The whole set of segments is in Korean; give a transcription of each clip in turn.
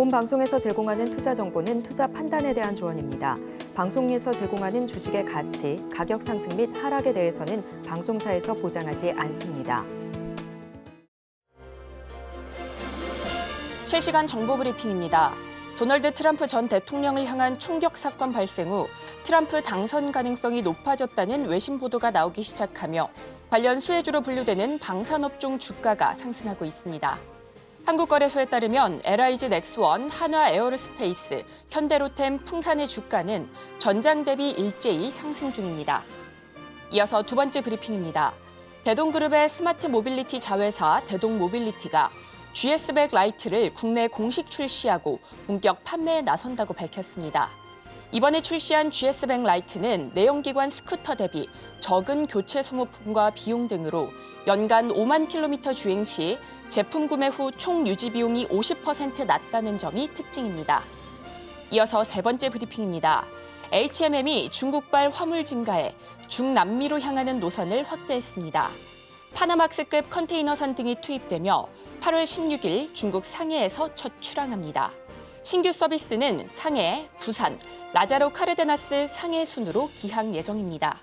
본 방송에서 제공하는 투자 정보는 투자 판단에 대한 조언입니다. 방송에서 제공하는 주식의 가치, 가격 상승 및 하락에 대해서는 방송사에서 보장하지 않습니다. 실시간 정보 브리핑입니다. 도널드 트럼프 전 대통령을 향한 총격 사건 발생 후 트럼프 당선 가능성이 높아졌다는 외신 보도가 나오기 시작하며 관련 수혜주로 분류되는 방산업종 주가가 상승하고 있습니다. 한국거래소에 따르면 LIG 넥스원, 한화 에어로스페이스, 현대로템, 풍산의 주가는 전장 대비 일제히 상승 중입니다. 이어서 두 번째 브리핑입니다. 대동그룹의 스마트 모빌리티 자회사 대동모빌리티가 GS백 라이트를 국내 공식 출시하고 본격 판매에 나선다고 밝혔습니다. 이번에 출시한 GS백 라이트는 내연기관 스쿠터 대비 적은 교체 소모품과 비용 등으로 연간 5만 킬로미터 주행 시 제품 구매 후 총 유지 비용이 50% 낮다는 점이 특징입니다. 이어서 세 번째 브리핑입니다. HMM이 중국발 화물 증가에 중남미로 향하는 노선을 확대했습니다. 파나막스급 컨테이너선 등이 투입되며 8월 16일 중국 상해에서 첫 출항합니다. 신규 서비스는 상해, 부산, 라자로 카르데나스 상해 순으로 기항 예정입니다.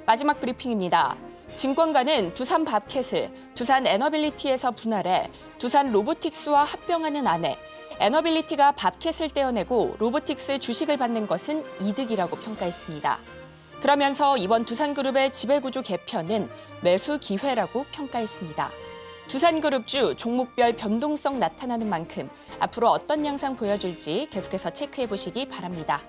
마지막 브리핑입니다. 증권가는 두산 밥캣을 두산 에너빌리티에서 분할해 두산 로보틱스와 합병하는 안에 에너빌리티가 밥캣을 떼어내고 로보틱스 주식을 받는 것은 이득이라고 평가했습니다. 그러면서 이번 두산그룹의 지배구조 개편은 매수 기회라고 평가했습니다. 두산그룹주 종목별 변동성 나타나는 만큼 앞으로 어떤 양상 보여줄지 계속해서 체크해 보시기 바랍니다.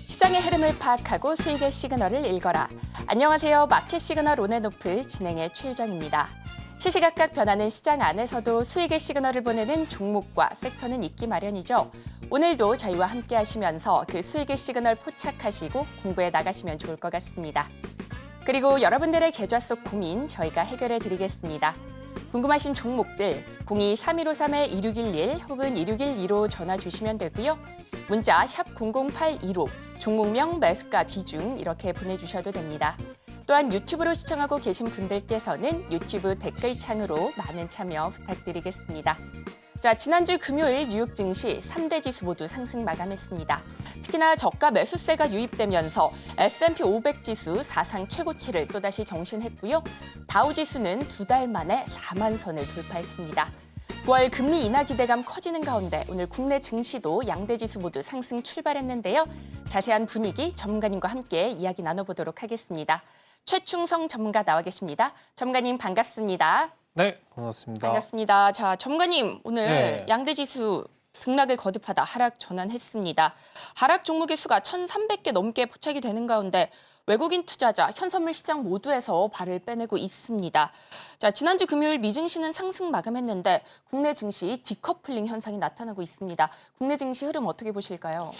시장의 흐름을 파악하고 수익의 시그널을 읽어라. 안녕하세요. 마켓 시그널 온앤오프 진행의 최유정입니다. 시시각각 변하는 시장 안에서도 수익의 시그널을 보내는 종목과 섹터는 있기 마련이죠. 오늘도 저희와 함께 하시면서 그 수익의 시그널 포착하시고 공부해 나가시면 좋을 것 같습니다. 그리고 여러분들의 계좌 속 고민 저희가 해결해 드리겠습니다. 궁금하신 종목들 02-3153-2611 혹은 2612로 전화 주시면 되고요. 문자 샵 00825 종목명, 매수가, 비중 이렇게 보내주셔도 됩니다. 또한 유튜브로 시청하고 계신 분들께서는 유튜브 댓글창으로 많은 참여 부탁드리겠습니다. 자, 지난주 금요일 뉴욕 증시 3대 지수 모두 상승 마감했습니다. 특히나 저가 매수세가 유입되면서 S&P 500 지수 사상 최고치를 또다시 경신했고요. 다우 지수는 두 달 만에 4만 선을 돌파했습니다. 9월 금리 인하 기대감 커지는 가운데 오늘 국내 증시도 양대 지수 모두 상승 출발했는데요. 자세한 분위기 전문가님과 함께 이야기 나눠보도록 하겠습니다. 최충성 전문가 나와 계십니다. 전문가님 반갑습니다. 네, 반갑습니다. 반갑습니다. 자, 전문가님 오늘 양대 지수 등락을 거듭하다 하락 전환했습니다. 하락 종목의 수가 1,300개 넘게 포착이 되는 가운데 외국인 투자자, 현선물 시장 모두에서 발을 빼내고 있습니다. 자, 지난주 금요일 미증시는 상승 마감했는데 국내 증시 디커플링 현상이 나타나고 있습니다. 국내 증시 흐름 어떻게 보실까요?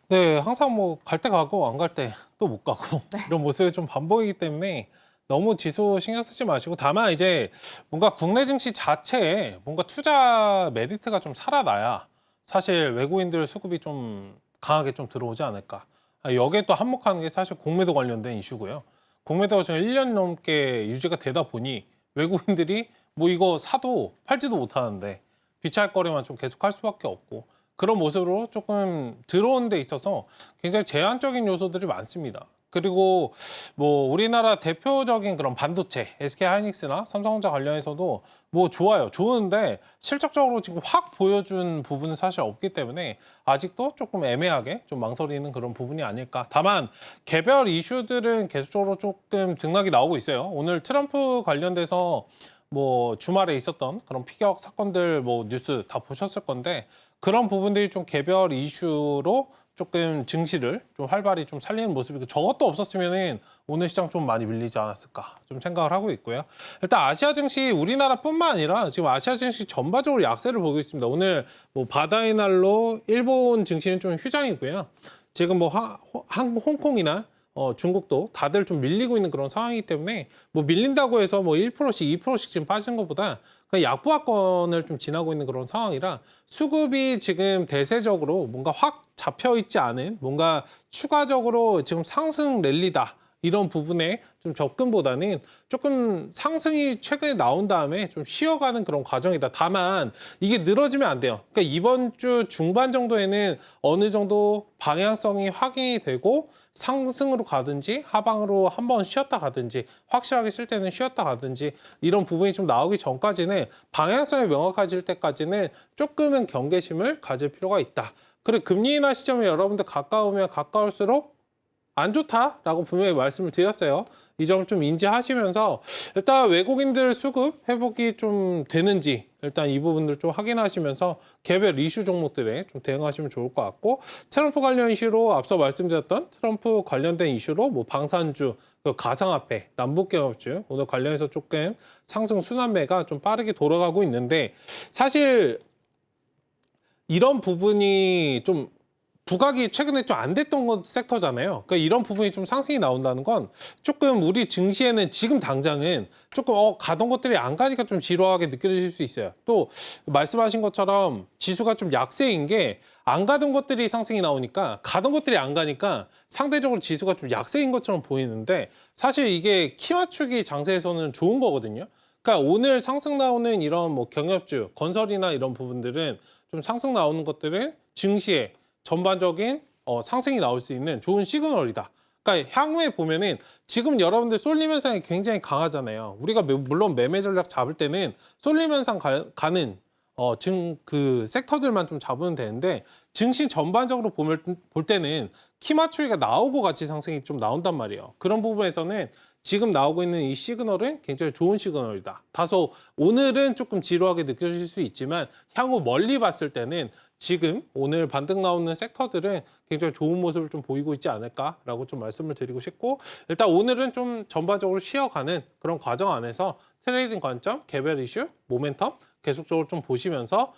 네, 항상 뭐 갈 때 가고 안 갈 때 또 못 가고 이런 모습이 좀 반복이기 때문에 너무 지수 신경 쓰지 마시고 다만 이제 뭔가 국내 증시 자체에 뭔가 투자 메리트가 좀 살아나야 사실 외국인들 수급이 좀 강하게 좀 들어오지 않을까. 여기에 또 한몫하는 게 사실 공매도 관련된 이슈고요. 공매도가 지금 1년 넘게 유지가 되다 보니 외국인들이 뭐 이거 사도 팔지도 못하는데 비차할 거래만 좀 계속 할 수밖에 없고 그런 모습으로 조금 들어오는 데 있어서 굉장히 제한적인 요소들이 많습니다. 그리고 뭐 우리나라 대표적인 그런 반도체, SK하이닉스나 삼성전자 관련해서도 뭐 좋아요. 좋은데 실적적으로 지금 확 보여준 부분은 사실 없기 때문에 아직도 조금 애매하게 좀 망설이는 그런 부분이 아닐까. 다만 개별 이슈들은 계속적으로 조금 등락이 나오고 있어요. 오늘 트럼프 관련돼서 뭐 주말에 있었던 그런 피격 사건들 뭐 뉴스 다 보셨을 건데 그런 부분들이 좀 개별 이슈로 조금 증시를 좀 활발히 좀 살리는 모습이고 저것도 없었으면은 오늘 시장 좀 많이 밀리지 않았을까 좀 생각을 하고 있고요. 일단 아시아 증시 우리나라뿐만 아니라 지금 아시아 증시 전반적으로 약세를 보고 있습니다. 오늘 뭐 바다의 날로 일본 증시는 좀 휴장이고요. 지금 뭐 홍콩이나 중국도 다들 좀 밀리고 있는 그런 상황이기 때문에 뭐 밀린다고 해서 뭐 1%씩 2%씩 지금 빠진 것보다 그냥 약보합권을 좀 지나고 있는 그런 상황이라 수급이 지금 대세적으로 뭔가 확 잡혀 있지 않은 뭔가 추가적으로 지금 상승 랠리다. 이런 부분에 좀 접근보다는 조금 상승이 최근에 나온 다음에 좀 쉬어가는 그런 과정이다. 다만 이게 늘어지면 안 돼요. 그러니까 이번 주 중반 정도에는 어느 정도 방향성이 확인이 되고 상승으로 가든지 하방으로 한번 쉬었다 가든지 확실하게 쉴 때는 쉬었다 가든지 이런 부분이 좀 나오기 전까지는 방향성이 명확해질 때까지는 조금은 경계심을 가질 필요가 있다. 그리고 금리 인하 시점에 여러분들 가까우면 가까울수록 안 좋다라고 분명히 말씀을 드렸어요. 이 점을 좀 인지하시면서 일단 외국인들 수급 회복이 좀 되는지 일단 이 부분들 좀 확인하시면서 개별 이슈 종목들에 좀 대응하시면 좋을 것 같고 트럼프 관련 이슈로 앞서 말씀드렸던 트럼프 관련된 이슈로 뭐 방산주, 가상화폐, 남북경협주 오늘 관련해서 조금 상승 순환매가 좀 빠르게 돌아가고 있는데 사실 이런 부분이 좀 부각이 최근에 좀 안 됐던 섹터잖아요. 그러니까 이런 부분이 좀 상승이 나온다는 건 조금 우리 증시에는 지금 당장은 조금 가던 것들이 안 가니까 좀 지루하게 느껴질 수 있어요. 또 말씀하신 것처럼 지수가 좀 약세인 게 안 가던 것들이 상승이 나오니까 가던 것들이 안 가니까 상대적으로 지수가 좀 약세인 것처럼 보이는데 사실 이게 키 맞추기 장세에서는 좋은 거거든요. 그러니까 오늘 상승 나오는 이런 뭐 경협주, 건설이나 이런 부분들은 좀 상승 나오는 것들은 증시에 전반적인 상승이 나올 수 있는 좋은 시그널이다. 그러니까 향후에 보면은 지금 여러분들 쏠림 현상이 굉장히 강하잖아요. 우리가 물론 매매 전략 잡을 때는 쏠림 현상 가는 그 섹터들만 좀 잡으면 되는데 증시 전반적으로 볼 때는 키 맞추기가 나오고 같이 상승이 좀 나온단 말이에요. 그런 부분에서는 지금 나오고 있는 이 시그널은 굉장히 좋은 시그널이다. 다소 오늘은 조금 지루하게 느껴질 수 있지만 향후 멀리 봤을 때는 지금 오늘 반등 나오는 섹터들은 굉장히 좋은 모습을 좀 보이고 있지 않을까라고 좀 말씀을 드리고 싶고 일단 오늘은 좀 전반적으로 쉬어가는 그런 과정 안에서 트레이딩 관점, 개별 이슈, 모멘텀 계속적으로 좀 보시면서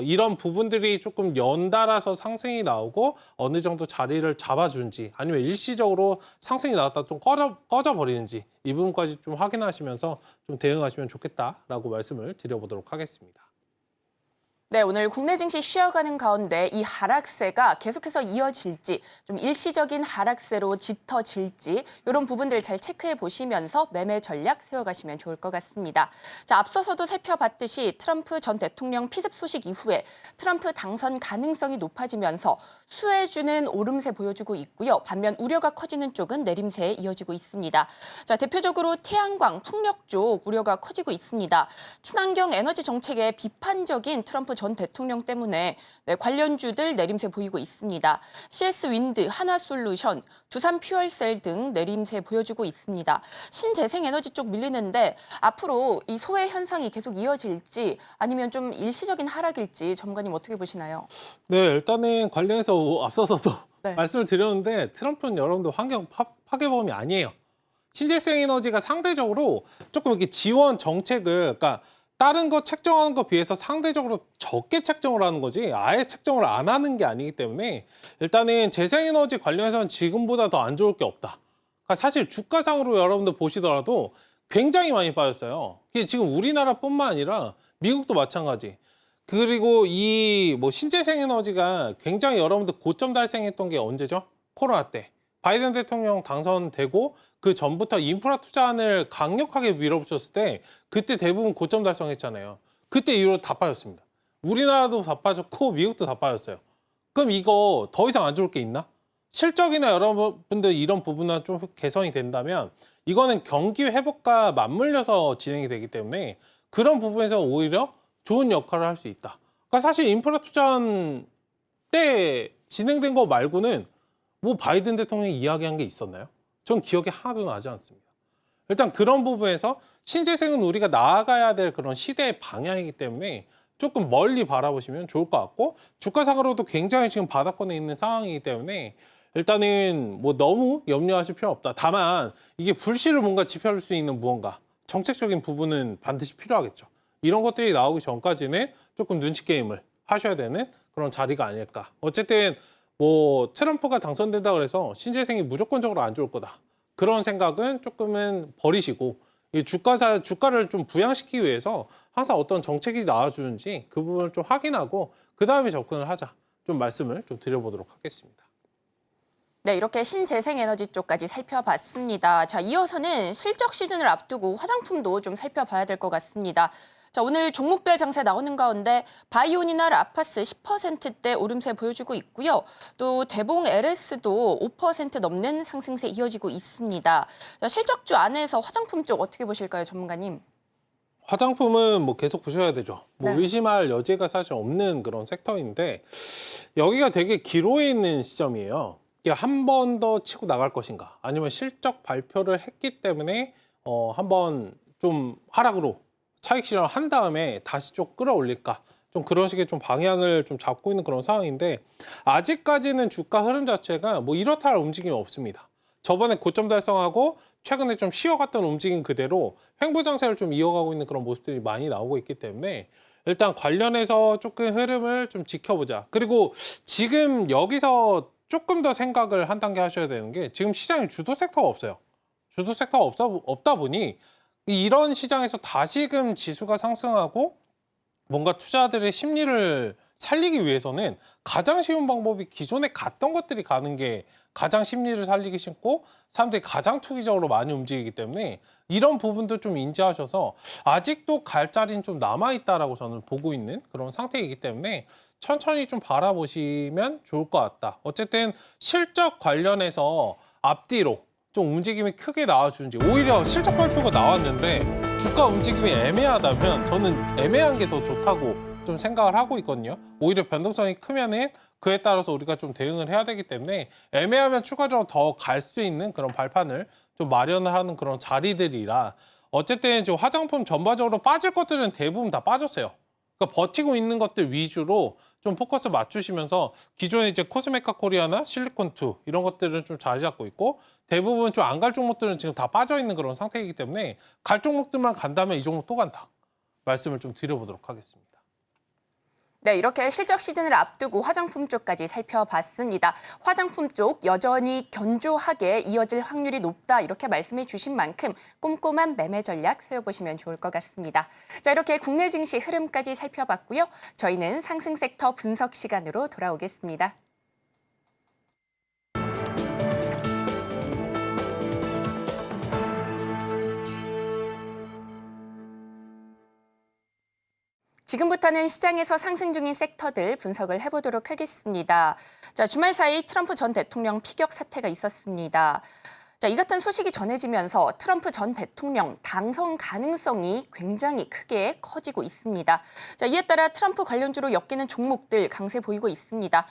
이런 부분들이 조금 연달아서 상승이 나오고 어느 정도 자리를 잡아준지 아니면 일시적으로 상승이 나왔다 좀 꺼져버리는지 이 부분까지 좀 확인하시면서 좀 대응하시면 좋겠다라고 말씀을 드려보도록 하겠습니다. 네, 오늘 국내 증시 쉬어가는 가운데 이 하락세가 계속해서 이어질지 좀 일시적인 하락세로 짙어질지 이런 부분들 잘 체크해 보시면서 매매 전략 세워가시면 좋을 것 같습니다. 자, 앞서서도 살펴봤듯이 트럼프 전 대통령 피습 소식 이후에 트럼프 당선 가능성이 높아지면서 수혜주는 오름세 보여주고 있고요. 반면 우려가 커지는 쪽은 내림세에 이어지고 있습니다. 자, 대표적으로 태양광, 풍력 쪽 우려가 커지고 있습니다. 친환경 에너지 정책에 비판적인 트럼프 전 대통령 때문에 관련주들 내림세 보이고 있습니다. CS 윈드, 한화솔루션, 두산 퓨얼셀 등 내림세 보여주고 있습니다. 신재생 에너지 쪽 밀리는데 앞으로 이 소외 현상이 계속 이어질지 아니면 좀 일시적인 하락일지 전문가님 어떻게 보시나요? 네, 일단은 관련해서 앞서서도 네. 말씀을 드렸는데 트럼프는 여러분들 환경 파괴범이 아니에요. 신재생 에너지가 상대적으로 조금 이렇게 지원 정책을 그러니까 다른 거 책정하는 거 비해서 상대적으로 적게 책정을 하는 거지 아예 책정을 안 하는 게 아니기 때문에 일단은 재생에너지 관련해서는 지금보다 더 안 좋을 게 없다. 그러니까 사실 주가상으로 여러분들 보시더라도 굉장히 많이 빠졌어요. 지금 우리나라뿐만 아니라 미국도 마찬가지. 그리고 이 뭐 신재생에너지가 굉장히 여러분들 고점 달성했던 게 언제죠? 코로나 때. 바이든 대통령 당선되고 그 전부터 인프라 투자안을 강력하게 밀어붙였을 때 그때 대부분 고점 달성했잖아요. 그때 이후로 다 빠졌습니다. 우리나라도 다 빠졌고 미국도 다 빠졌어요. 그럼 이거 더 이상 안 좋을 게 있나? 실적이나 여러분들 이런 부분은 좀 개선이 된다면 이거는 경기 회복과 맞물려서 진행이 되기 때문에 그런 부분에서 오히려 좋은 역할을 할 수 있다. 그러니까 사실 인프라 투자안 때 진행된 거 말고는 뭐 바이든 대통령이 이야기한 게 있었나요? 전 기억이 하나도 나지 않습니다. 일단 그런 부분에서 신재생은 우리가 나아가야 될 그런 시대의 방향이기 때문에 조금 멀리 바라보시면 좋을 것 같고 주가상으로도 굉장히 지금 바닥권에 있는 상황이기 때문에 일단은 뭐 너무 염려하실 필요 없다. 다만 이게 불씨를 뭔가 지펴줄 수 있는 무언가 정책적인 부분은 반드시 필요하겠죠. 이런 것들이 나오기 전까지는 조금 눈치 게임을 하셔야 되는 그런 자리가 아닐까. 어쨌든 뭐 트럼프가 당선된다 그래서 신재생이 무조건적으로 안 좋을 거다. 그런 생각은 조금은 버리시고 이 주가를 좀 부양시키기 위해서 항상 어떤 정책이 나와주는지 그 부분을 좀 확인하고 그 다음에 접근을 하자. 좀 말씀을 좀 드려보도록 하겠습니다. 네, 이렇게 신재생에너지 쪽까지 살펴봤습니다. 자, 이어서는 실적 시즌을 앞두고 화장품도 좀 살펴봐야 될 것 같습니다. 자, 오늘 종목별 장세 나오는 가운데 바이온이나 라파스 10%대 오름세 보여주고 있고요. 또 대봉 LS도 5% 넘는 상승세 이어지고 있습니다. 자, 실적주 안에서 화장품 쪽 어떻게 보실까요, 전문가님? 화장품은 뭐 계속 보셔야 되죠. 뭐 네. 의심할 여지가 사실 없는 그런 섹터인데 여기가 되게 기로에 있는 시점이에요. 이게 한 번 더 치고 나갈 것인가 아니면 실적 발표를 했기 때문에 한번 좀 하락으로 차익 실현을 한 다음에 다시 좀 끌어올릴까 좀 그런 식의 좀 방향을 좀 잡고 있는 그런 상황인데 아직까지는 주가 흐름 자체가 뭐 이렇다 할 움직임이 없습니다. 저번에 고점 달성하고 최근에 좀 쉬어갔던 움직임 그대로 횡보장세를 좀 이어가고 있는 그런 모습들이 많이 나오고 있기 때문에 일단 관련해서 조금 흐름을 좀 지켜보자. 그리고 지금 여기서 조금 더 생각을 한 단계 하셔야 되는 게 지금 시장에 주도 섹터가 없어요. 주도 섹터가 없다 보니 이런 시장에서 다시금 지수가 상승하고 뭔가 투자들의 심리를 살리기 위해서는 가장 쉬운 방법이 기존에 갔던 것들이 가는 게 가장 심리를 살리기 쉽고 사람들이 가장 투기적으로 많이 움직이기 때문에 이런 부분도 좀 인지하셔서 아직도 갈 자리는 좀 남아있다라고 저는 보고 있는 그런 상태이기 때문에 천천히 좀 바라보시면 좋을 것 같다. 어쨌든 실적 관련해서 앞뒤로 좀 움직임이 크게 나와주는지 오히려 실적 발표가 나왔는데 주가 움직임이 애매하다면 저는 애매한 게 더 좋다고 좀 생각을 하고 있거든요. 오히려 변동성이 크면은 그에 따라서 우리가 좀 대응을 해야 되기 때문에 애매하면 추가적으로 더 갈 수 있는 그런 발판을 좀 마련을 하는 그런 자리들이라 어쨌든 지금 화장품 전반적으로 빠질 것들은 대부분 다 빠졌어요. 그러니까 버티고 있는 것들 위주로 좀 포커스 맞추시면서 기존에 이제 코스메카 코리아나 실리콘2 이런 것들은 좀 자리 잡고 있고 대부분 좀 안 갈 종목들은 지금 다 빠져 있는 그런 상태이기 때문에 갈 종목들만 간다면 이 종목 또 간다. 말씀을 좀 드려보도록 하겠습니다. 네, 이렇게 실적 시즌을 앞두고 화장품 쪽까지 살펴봤습니다. 화장품 쪽 여전히 견조하게 이어질 확률이 높다 이렇게 말씀해 주신 만큼 꼼꼼한 매매 전략 세워보시면 좋을 것 같습니다. 자, 이렇게 국내 증시 흐름까지 살펴봤고요. 저희는 상승 섹터 분석 시간으로 돌아오겠습니다. 지금부터는 시장에서 상승 중인 섹터들 분석을 해보도록 하겠습니다. 자, 주말 사이 트럼프 전 대통령 피격 사태가 있었습니다. 자, 이 같은 소식이 전해지면서 트럼프 전 대통령 당선 가능성이 굉장히 크게 커지고 있습니다. 자, 이에 따라 트럼프 관련주로 엮이는 종목들 강세 보이고 있습니다.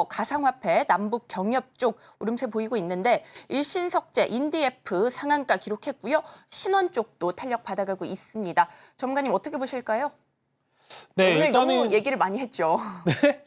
가상화폐, 남북 경협 쪽 오름세 보이고 있는데 일신석재, 인디에프 상한가 기록했고요. 신원 쪽도 탄력 받아가고 있습니다. 전문가님 어떻게 보실까요? 네, 오늘 일단은 너무 얘기를 많이 했죠.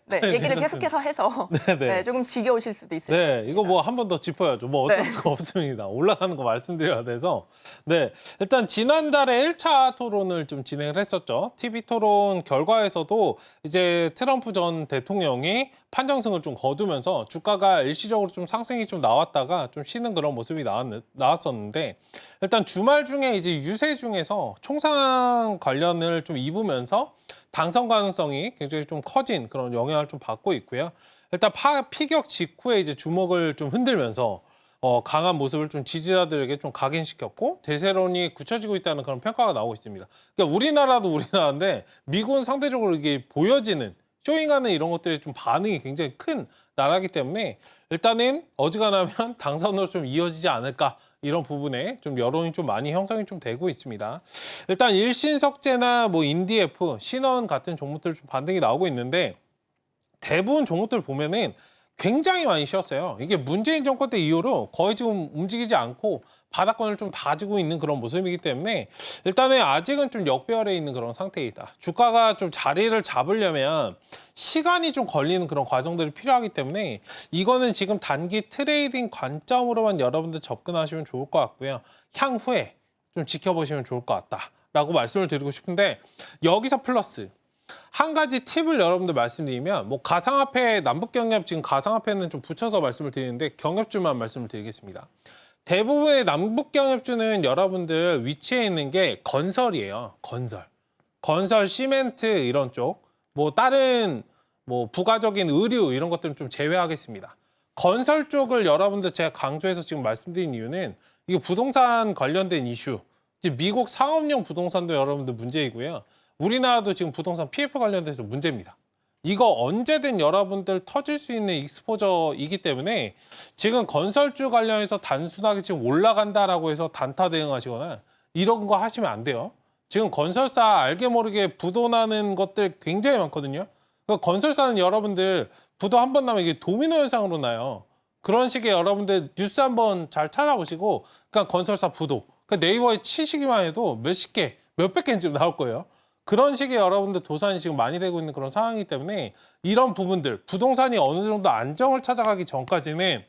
네, 얘기를 계속해서 해서 네, 조금 지겨우실 수도 있어요. 네, 이거 뭐 한 번 더 짚어야죠. 뭐 어쩔 네. 수가 없습니다. 올라가는 거 말씀드려야 돼서. 네, 일단 지난달에 1차 토론을 좀 진행을 했었죠. TV 토론 결과에서도 이제 트럼프 전 대통령이 판정승을 좀 거두면서 주가가 일시적으로 좀 상승이 좀 나왔다가 좀 쉬는 그런 모습이 나왔었는데 일단 주말 중에 이제 유세 중에서 총상 관련을 좀 입으면서 당선 가능성이 굉장히 좀 커진 그런 영향을 좀 받고 있고요. 일단 피격 직후에 이제 주목을 좀 흔들면서 강한 모습을 좀 지지자들에게 좀 각인시켰고 대세론이 굳혀지고 있다는 그런 평가가 나오고 있습니다. 그러니까 우리나라도 우리나라인데 미국은 상대적으로 이게 보여지는 쇼잉하는 이런 것들이 좀 반응이 굉장히 큰 나라이기 때문에 일단은 어지간하면 당선으로 좀 이어지지 않을까 이런 부분에 좀 여론이 좀 많이 형성이 좀 되고 있습니다. 일단 일신석재나 뭐 인디에프, 신원 같은 종목들 좀 반등이 나오고 있는데 대부분 종목들 보면은 굉장히 많이 쉬었어요. 이게 문재인 정권 때 이후로 거의 지금 움직이지 않고 바닥권을 좀 다지고 있는 그런 모습이기 때문에 일단은 아직은 좀 역배열에 있는 그런 상태이다. 주가가 좀 자리를 잡으려면 시간이 좀 걸리는 그런 과정들이 필요하기 때문에 이거는 지금 단기 트레이딩 관점으로만 여러분들 접근하시면 좋을 것 같고요. 향후에 좀 지켜보시면 좋을 것 같다라고 말씀을 드리고 싶은데 여기서 플러스 한 가지 팁을 여러분들 말씀드리면 뭐 가상화폐, 남북경협 지금 가상화폐는 좀 붙여서 말씀을 드리는데 경협주만 말씀을 드리겠습니다. 대부분의 남북경협주는 여러분들 위치해 있는 게 건설이에요. 건설, 시멘트 이런 쪽, 뭐 다른 뭐 부가적인 의류 이런 것들은 좀 제외하겠습니다. 건설 쪽을 여러분들 제가 강조해서 지금 말씀드린 이유는 이게 부동산 관련된 이슈, 이제 미국 상업용 부동산도 여러분들 문제이고요. 우리나라도 지금 부동산 PF 관련돼서 문제입니다. 이거 언제든 여러분들 터질 수 있는 익스포저이기 때문에 지금 건설주 관련해서 단순하게 지금 올라간다라고 해서 단타 대응하시거나 이런 거 하시면 안 돼요. 지금 건설사 알게 모르게 부도나는 것들 굉장히 많거든요. 그러니까 건설사는 여러분들 부도 한 번 나면 이게 도미노 현상으로 나요. 그런 식의 여러분들 뉴스 한번 잘 찾아보시고 그러니까 건설사 부도 그러니까 네이버에 치시기만 해도 몇십 개, 몇백 개는 지금 나올 거예요. 그런 식의 여러분들 도산이 지금 많이 되고 있는 그런 상황이기 때문에 이런 부분들, 부동산이 어느 정도 안정을 찾아가기 전까지는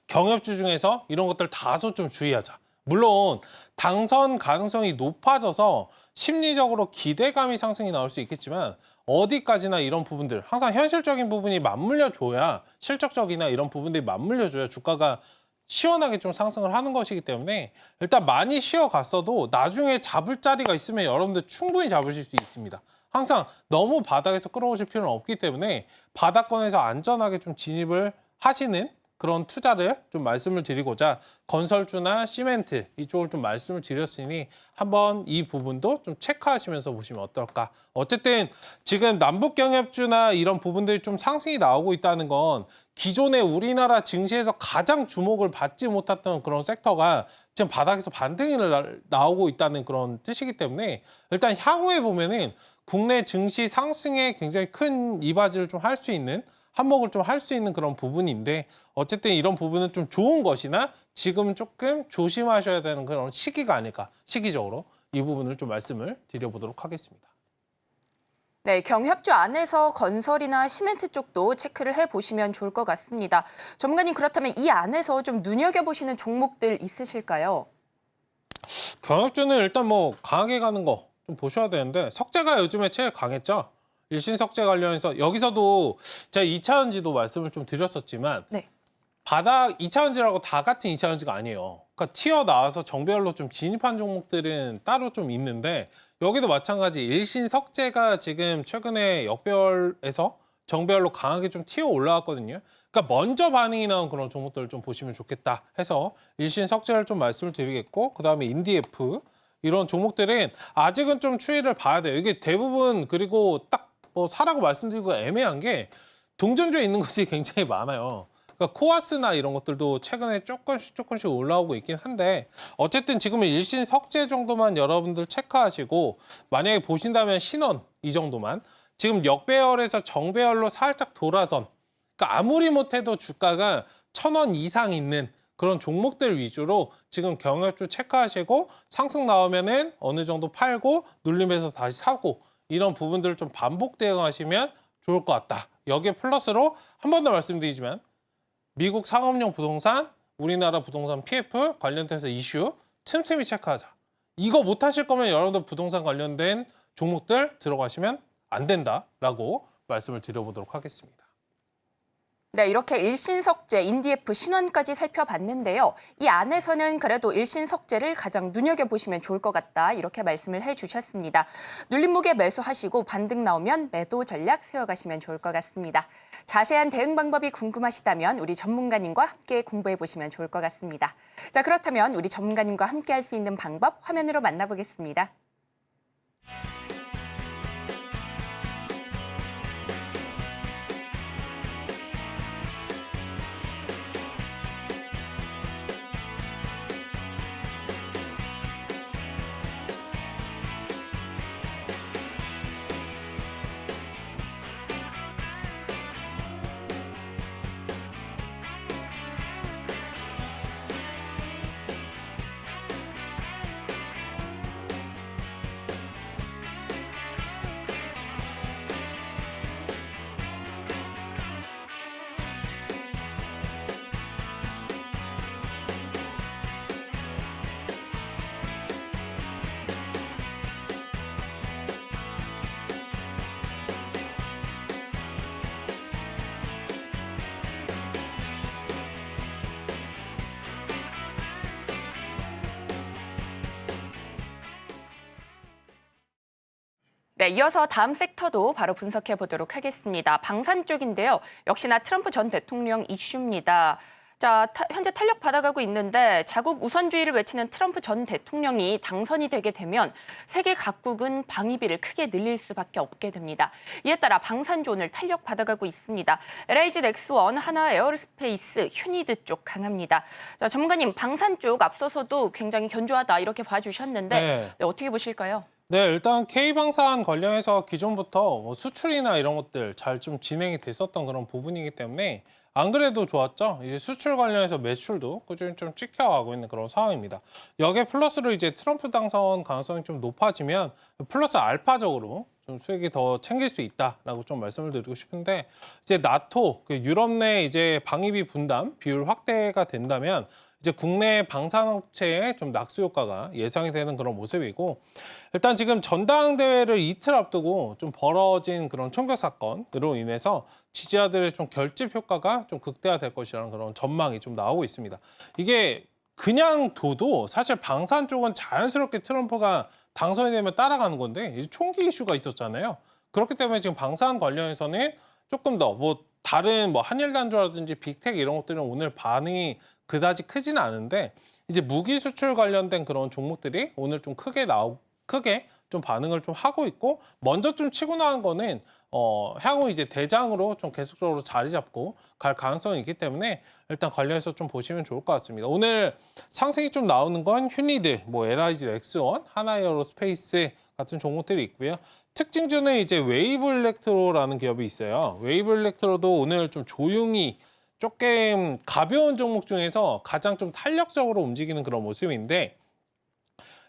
경협주 중에서 이런 것들 다소 좀 주의하자. 물론 당선 가능성이 높아져서 심리적으로 기대감이 상승이 나올 수 있겠지만 어디까지나 이런 부분들, 항상 현실적인 부분이 맞물려줘야 실적적이나 이런 부분들이 맞물려줘야 주가가 시원하게 좀 상승을 하는 것이기 때문에 일단 많이 쉬어갔어도 나중에 잡을 자리가 있으면 여러분들 충분히 잡으실 수 있습니다. 항상 너무 바닥에서 끌어오실 필요는 없기 때문에 바닥권에서 안전하게 좀 진입을 하시는 그런 투자를 좀 말씀을 드리고자 건설주나 시멘트 이쪽을 좀 말씀을 드렸으니 한번 이 부분도 좀 체크하시면서 보시면 어떨까. 어쨌든 지금 남북경협주나 이런 부분들이 좀 상승이 나오고 있다는 건 기존의 우리나라 증시에서 가장 주목을 받지 못했던 그런 섹터가 지금 바닥에서 반등이 나오고 있다는 그런 뜻이기 때문에 일단 향후에 보면은 국내 증시 상승에 굉장히 큰 이바지를 좀 할 수 있는 한몫을 좀 할 수 있는 그런 부분인데 어쨌든 이런 부분은 좀 좋은 것이나 지금 조금 조심하셔야 되는 그런 시기가 아닐까 시기적으로 이 부분을 좀 말씀을 드려보도록 하겠습니다. 네, 경협주 안에서 건설이나 시멘트 쪽도 체크를 해보시면 좋을 것 같습니다. 전문가님 그렇다면 이 안에서 좀 눈여겨보시는 종목들 있으실까요? 경협주는 일단 뭐 강하게 가는 거 좀 보셔야 되는데 석재가 요즘에 제일 강했죠. 일신석재 관련해서 여기서도 제가 2차전지도 말씀을 좀 드렸었지만 네. 바닥 2차전지라고 다 같은 2차전지가 아니에요. 그러니까 튀어나와서 정배열로 좀 진입한 종목들은 따로 좀 있는데 여기도 마찬가지 일신석재가 지금 최근에 역배열에서 정배열로 강하게 좀 튀어 올라왔거든요. 그러니까 먼저 반응이 나온 그런 종목들을 좀 보시면 좋겠다 해서 일신석재를 좀 말씀을 드리겠고 그다음에 인디에프 이런 종목들은 아직은 좀 추이를 봐야 돼요. 이게 대부분 그리고 딱 뭐 사라고 말씀드리고 애매한 게 동전주에 있는 것이 굉장히 많아요. 그러니까 코아스나 이런 것들도 최근에 조금씩 올라오고 있긴 한데 어쨌든 지금은 일신석재 정도만 여러분들 체크하시고 만약에 보신다면 신원 이 정도만 지금 역배열에서 정배열로 살짝 돌아선 그러니까 아무리 못해도 주가가 1,000원 이상 있는 그런 종목들 위주로 지금 경협주 체크하시고 상승 나오면은 어느 정도 팔고 눌림에서 다시 사고 이런 부분들을 좀 반복 대응하시면 좋을 것 같다. 여기에 플러스로 한 번 더 말씀드리지만 미국 상업용 부동산, 우리나라 부동산 PF 관련돼서 이슈 틈틈이 체크하자. 이거 못 하실 거면 여러분들 부동산 관련된 종목들 들어가시면 안 된다라고 말씀을 드려보도록 하겠습니다. 네, 이렇게 일신석재, 인디에프, 신원까지 살펴봤는데요. 이 안에서는 그래도 일신석재를 가장 눈여겨보시면 좋을 것 같다 이렇게 말씀을 해주셨습니다. 눌림목에 매수하시고 반등 나오면 매도 전략 세워가시면 좋을 것 같습니다. 자세한 대응 방법이 궁금하시다면 우리 전문가님과 함께 공부해보시면 좋을 것 같습니다. 자, 그렇다면 우리 전문가님과 함께 할 수 있는 방법 화면으로 만나보겠습니다. 네, 이어서 다음 섹터도 바로 분석해 보도록 하겠습니다. 방산 쪽인데요. 역시나 트럼프 전 대통령 이슈입니다. 자, 현재 탄력 받아가고 있는데 자국 우선주의를 외치는 트럼프 전 대통령이 당선이 되게 되면 세계 각국은 방위비를 크게 늘릴 수밖에 없게 됩니다. 이에 따라 방산주 오늘 탄력 받아가고 있습니다. LIG 넥스원, 하나 에어로스페이스, 휴니드 쪽 강합니다. 자, 전문가님, 방산 쪽 앞서서도 굉장히 견조하다 이렇게 봐주셨는데 네. 네, 어떻게 보실까요? 네, 일단 K방산 관련해서 기존부터 뭐 수출이나 이런 것들 잘 좀 진행이 됐었던 그런 부분이기 때문에 안 그래도 좋았죠. 이제 수출 관련해서 매출도 꾸준히 좀 찍혀가고 있는 그런 상황입니다. 여기에 플러스로 이제 트럼프 당선 가능성이 좀 높아지면 플러스 알파적으로 좀 수익이 더 챙길 수 있다라고 좀 말씀을 드리고 싶은데, 이제 나토, 유럽 내 이제 방위비 분담 비율 확대가 된다면 이제 국내 방산업체의 좀 낙수 효과가 예상이 되는 그런 모습이고, 일단 지금 전당대회를 이틀 앞두고 좀 벌어진 그런 총격 사건으로 인해서 지지자들의 좀 결집 효과가 좀 극대화될 것이라는 그런 전망이 좀 나오고 있습니다. 이게 그냥 둬도 사실 방산 쪽은 자연스럽게 트럼프가 당선이 되면 따라가는 건데, 이제 총기 이슈가 있었잖아요. 그렇기 때문에 지금 방산 관련해서는 조금 더 뭐 다른 뭐 한일단조라든지 빅텍 이런 것들은 오늘 반응이 그다지 크지는 않은데, 이제 무기 수출 관련된 그런 종목들이 오늘 좀 크게 좀 반응을 좀 하고 있고, 먼저 좀 치고 나간 거는 향후 이제 대장으로 좀 계속적으로 자리 잡고 갈 가능성이 있기 때문에 일단 관련해서 좀 보시면 좋을 것 같습니다. 오늘 상승이 좀 나오는 건 휴니드, 뭐 LIG 넥스원, 하나에어로스페이스 같은 종목들이 있고요. 특징주는 이제 웨이브 일렉트로라는 기업이 있어요. 웨이브 일렉트로도 오늘 좀 조용히 조금 가벼운 종목 중에서 가장 좀 탄력적으로 움직이는 그런 모습인데,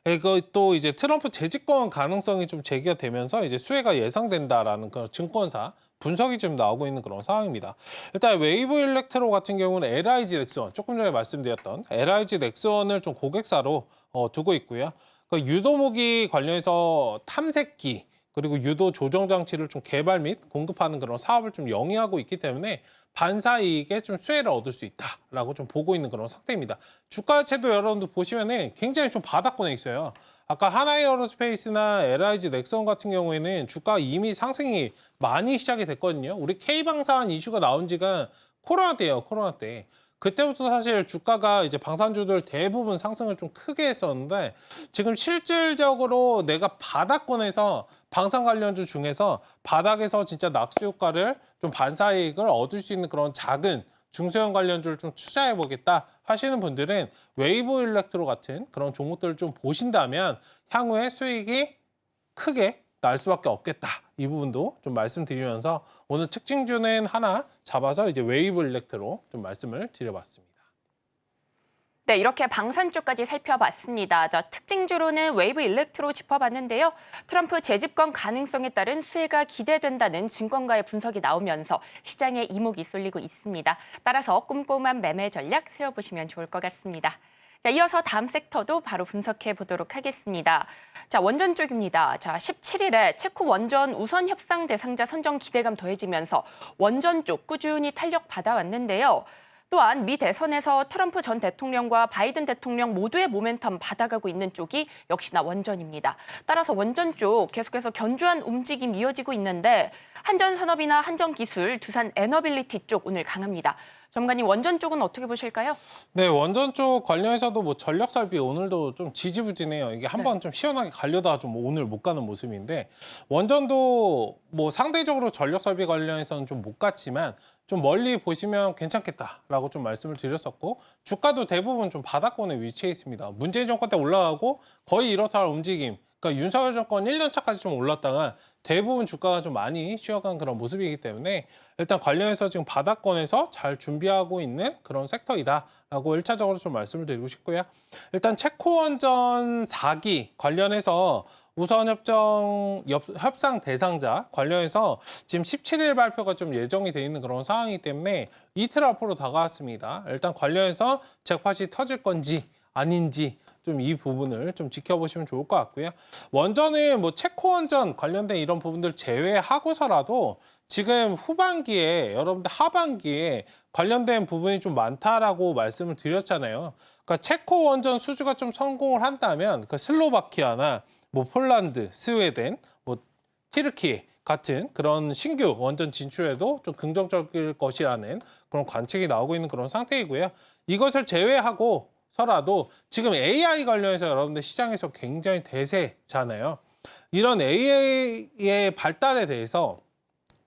이것도 이제 트럼프 재집권 가능성이 좀 제기가 되면서 이제 수혜가 예상된다라는 그런 증권사 분석이 좀 나오고 있는 그런 상황입니다. 일단 웨이브 일렉트로 같은 경우는 LIG 넥스원, 조금 전에 말씀드렸던 LIG 넥스원을 좀 고객사로 두고 있고요. 그 유도무기 관련해서 탐색기 그리고 유도 조정 장치를 좀 개발 및 공급하는 그런 사업을 좀 영위하고 있기 때문에 반사 이익에 좀 수혜를 얻을 수 있다라고 좀 보고 있는 그런 상태입니다. 주가채도 여러분들 보시면은 굉장히 좀 바닥권에 있어요. 아까 하나에어로스페이스나 LIG 넥선 같은 경우에는 주가 이미 상승이 많이 시작이 됐거든요. 우리 K방산 이슈가 나온 지가 코로나 때예요, 코로나 때. 그때부터 사실 주가가 이제 방산주들 대부분 상승을 좀 크게 했었는데, 지금 실질적으로 내가 바닥권에서 방산 관련주 중에서 바닥에서 진짜 낙수 효과를 좀 반사이익을 얻을 수 있는 그런 작은 중소형 관련주를 좀 투자해 보겠다 하시는 분들은 웨이브 일렉트로 같은 그런 종목들을 좀 보신다면 향후에 수익이 크게 날 수밖에 없겠다. 이 부분도 좀 말씀드리면서 오늘 특징주는 하나 잡아서 이제 웨이브 일렉트로 좀 말씀을 드려봤습니다. 네, 이렇게 방산 쪽까지 살펴봤습니다. 자, 특징주로는 웨이브 일렉트로 짚어봤는데요. 트럼프 재집권 가능성에 따른 수혜가 기대된다는 증권가의 분석이 나오면서 시장에 이목이 쏠리고 있습니다. 따라서 꼼꼼한 매매 전략 세워보시면 좋을 것 같습니다. 자, 이어서 다음 섹터도 바로 분석해 보도록 하겠습니다. 자, 원전 쪽입니다. 자, 17일에 체코 원전 우선 협상 대상자 선정 기대감 더해지면서 원전 쪽 꾸준히 탄력 받아왔는데요. 또한 미 대선에서 트럼프 전 대통령과 바이든 대통령 모두의 모멘텀 받아가고 있는 쪽이 역시나 원전입니다. 따라서 원전 쪽 계속해서 견조한 움직임 이어지고 있는데, 한전산업이나 한전기술, 두산 에너빌리티 쪽 오늘 강합니다. 전문가님, 원전 쪽은 어떻게 보실까요? 네, 원전 쪽 관련해서도 뭐 전력 설비 오늘도 좀 지지부진해요. 이게 한번 좀 시원하게 가려다가 좀 오늘 못 가는 모습인데, 원전도 뭐 상대적으로 전력 설비 관련해서는 좀 못 갔지만 좀 멀리 보시면 괜찮겠다라고 좀 말씀을 드렸었고, 주가도 대부분 좀 바닥권에 위치해 있습니다. 문재인 정권 때 올라가고 거의 이렇다 할 움직임. 그러니까 윤석열 정권 1년 차까지 좀 올랐다가 대부분 주가가 좀 많이 쉬어간 그런 모습이기 때문에 일단 관련해서 지금 바닥권에서 잘 준비하고 있는 그런 섹터이다라고 1차적으로 좀 말씀을 드리고 싶고요. 일단 체코 원전 4기 관련해서 우선 협상 대상자 관련해서 지금 17일 발표가 좀 예정이 돼 있는 그런 상황이기 때문에 이틀 앞으로 다가왔습니다. 일단 관련해서 잭팟이 터질 건지 아닌지 좀 이 부분을 좀 지켜보시면 좋을 것 같고요. 원전은 뭐 체코 원전 관련된 이런 부분들 제외하고서라도 지금 후반기에 여러분들 하반기에 관련된 부분이 좀 많다라고 말씀을 드렸잖아요. 그러니까 체코 원전 수주가 좀 성공을 한다면 그 슬로바키아나 뭐 폴란드, 스웨덴, 뭐 튀르키 같은 그런 신규 원전 진출에도 좀 긍정적일 것이라는 그런 관측이 나오고 있는 그런 상태이고요. 이것을 제외하고서라도 지금 AI 관련해서 여러분들 시장에서 굉장히 대세잖아요. 이런 AI의 발달에 대해서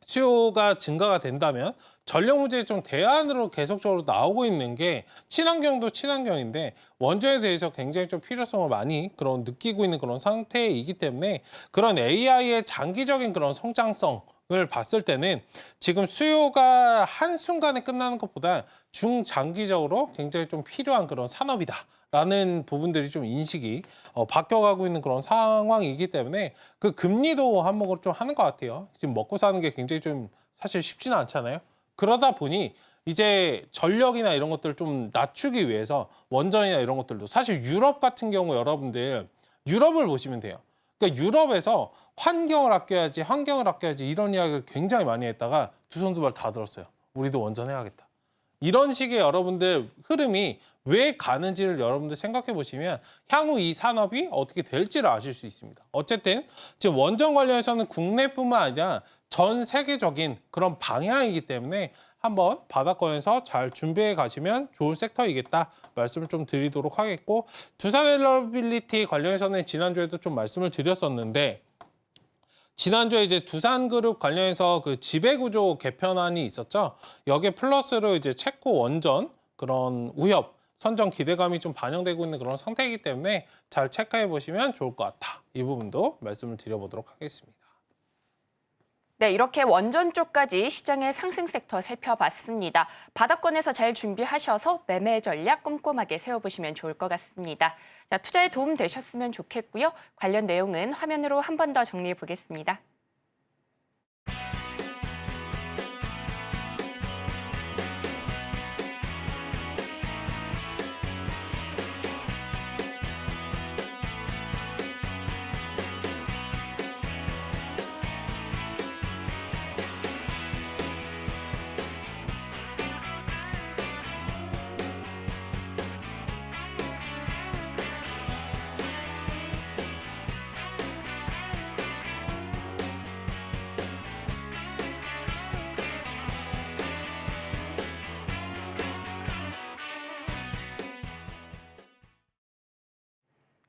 수요가 증가가 된다면 전력 문제의 좀 대안으로 계속적으로 나오고 있는 게 친환경도 친환경인데 원전에 대해서 굉장히 좀 필요성을 많이 그런 느끼고 있는 그런 상태이기 때문에 그런 AI의 장기적인 그런 성장성을 봤을 때는 지금 수요가 한순간에 끝나는 것보다 중장기적으로 굉장히 좀 필요한 그런 산업이다. 라는 부분들이 좀 인식이 바뀌어가고 있는 그런 상황이기 때문에 그 금리도 한몫을 좀 하는 것 같아요. 지금 먹고 사는 게 굉장히 좀 사실 쉽지는 않잖아요. 그러다 보니 이제 전력이나 이런 것들을 좀 낮추기 위해서 원전이나 이런 것들도 사실 유럽 같은 경우 여러분들 유럽을 보시면 돼요. 그러니까 유럽에서 환경을 아껴야지 이런 이야기를 굉장히 많이 했다가 두 손 두 발 다 들었어요. 우리도 원전해야겠다. 이런 식의 여러분들 흐름이 왜 가는지를 여러분들 생각해 보시면 향후 이 산업이 어떻게 될지를 아실 수 있습니다. 어쨌든 지금 원전 관련해서는 국내뿐만 아니라 전 세계적인 그런 방향이기 때문에 한번 바닥권에서 잘 준비해 가시면 좋은 섹터이겠다 말씀을 좀 드리도록 하겠고, 두산 엘러빌리티 관련해서는 지난주에도 좀 말씀을 드렸었는데 지난주에 이제 두산그룹 관련해서 그 지배구조 개편안이 있었죠. 여기에 플러스로 이제 체코 원전 그런 우협 선정 기대감이 좀 반영되고 있는 그런 상태이기 때문에 잘 체크해 보시면 좋을 것 같다. 이 부분도 말씀을 드려보도록 하겠습니다. 네, 이렇게 원전 쪽까지 시장의 상승 섹터 살펴봤습니다. 바닥권에서 잘 준비하셔서 매매 전략 꼼꼼하게 세워보시면 좋을 것 같습니다. 자, 투자에 도움 되셨으면 좋겠고요. 관련 내용은 화면으로 한 번 더 정리해 보겠습니다.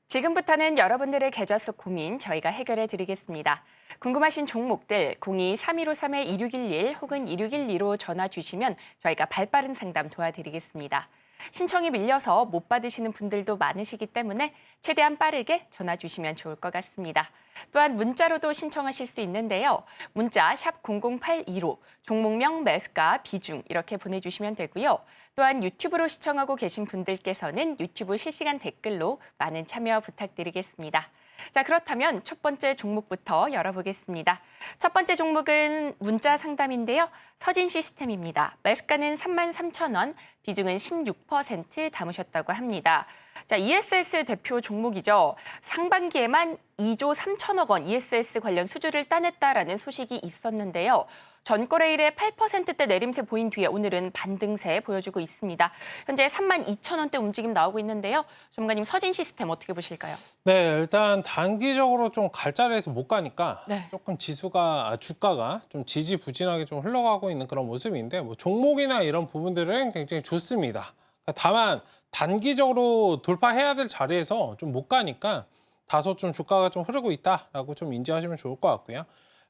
지금부터는 여러분들의 계좌 속 고민 저희가 해결해 드리겠습니다. 궁금하신 종목들 02-3153-2611 혹은 2612로 전화 주시면 저희가 발빠른 상담 도와드리겠습니다. 신청이 밀려서 못 받으시는 분들도 많으시기 때문에 최대한 빠르게 전화 주시면 좋을 것 같습니다. 또한 문자로도 신청하실 수 있는데요. 문자 샵 0082로 종목명, 매수가, 비중 이렇게 보내주시면 되고요. 또한 유튜브로 시청하고 계신 분들께서는 유튜브 실시간 댓글로 많은 참여 부탁드리겠습니다. 자, 그렇다면 첫 번째 종목부터 열어보겠습니다. 첫 번째 종목은 문자 상담인데요. 서진 시스템입니다. 매수가는 33,000원, 비중은 16% 담으셨다고 합니다. 자, ESS 대표 종목이죠. 상반기에만 2조 3천억 원 ESS 관련 수주를 따냈다라는 소식이 있었는데요. 전거래일에 8%대 내림세 보인 뒤에 오늘은 반등세 보여주고 있습니다. 현재 32,000원대 움직임 나오고 있는데요. 전문가님, 서진 시스템 어떻게 보실까요? 네, 일단 단기적으로 좀 갈 자리에서 못 가니까 네. 조금 주가가 좀 지지부진하게 좀 흘러가고 있는 그런 모습인데 뭐 종목이나 이런 부분들은 굉장히 좋습니다. 다만 단기적으로 돌파해야 될 자리에서 좀 못 가니까 다소 좀 주가가 좀 흐르고 있다라고 좀 인지하시면 좋을 것 같고요.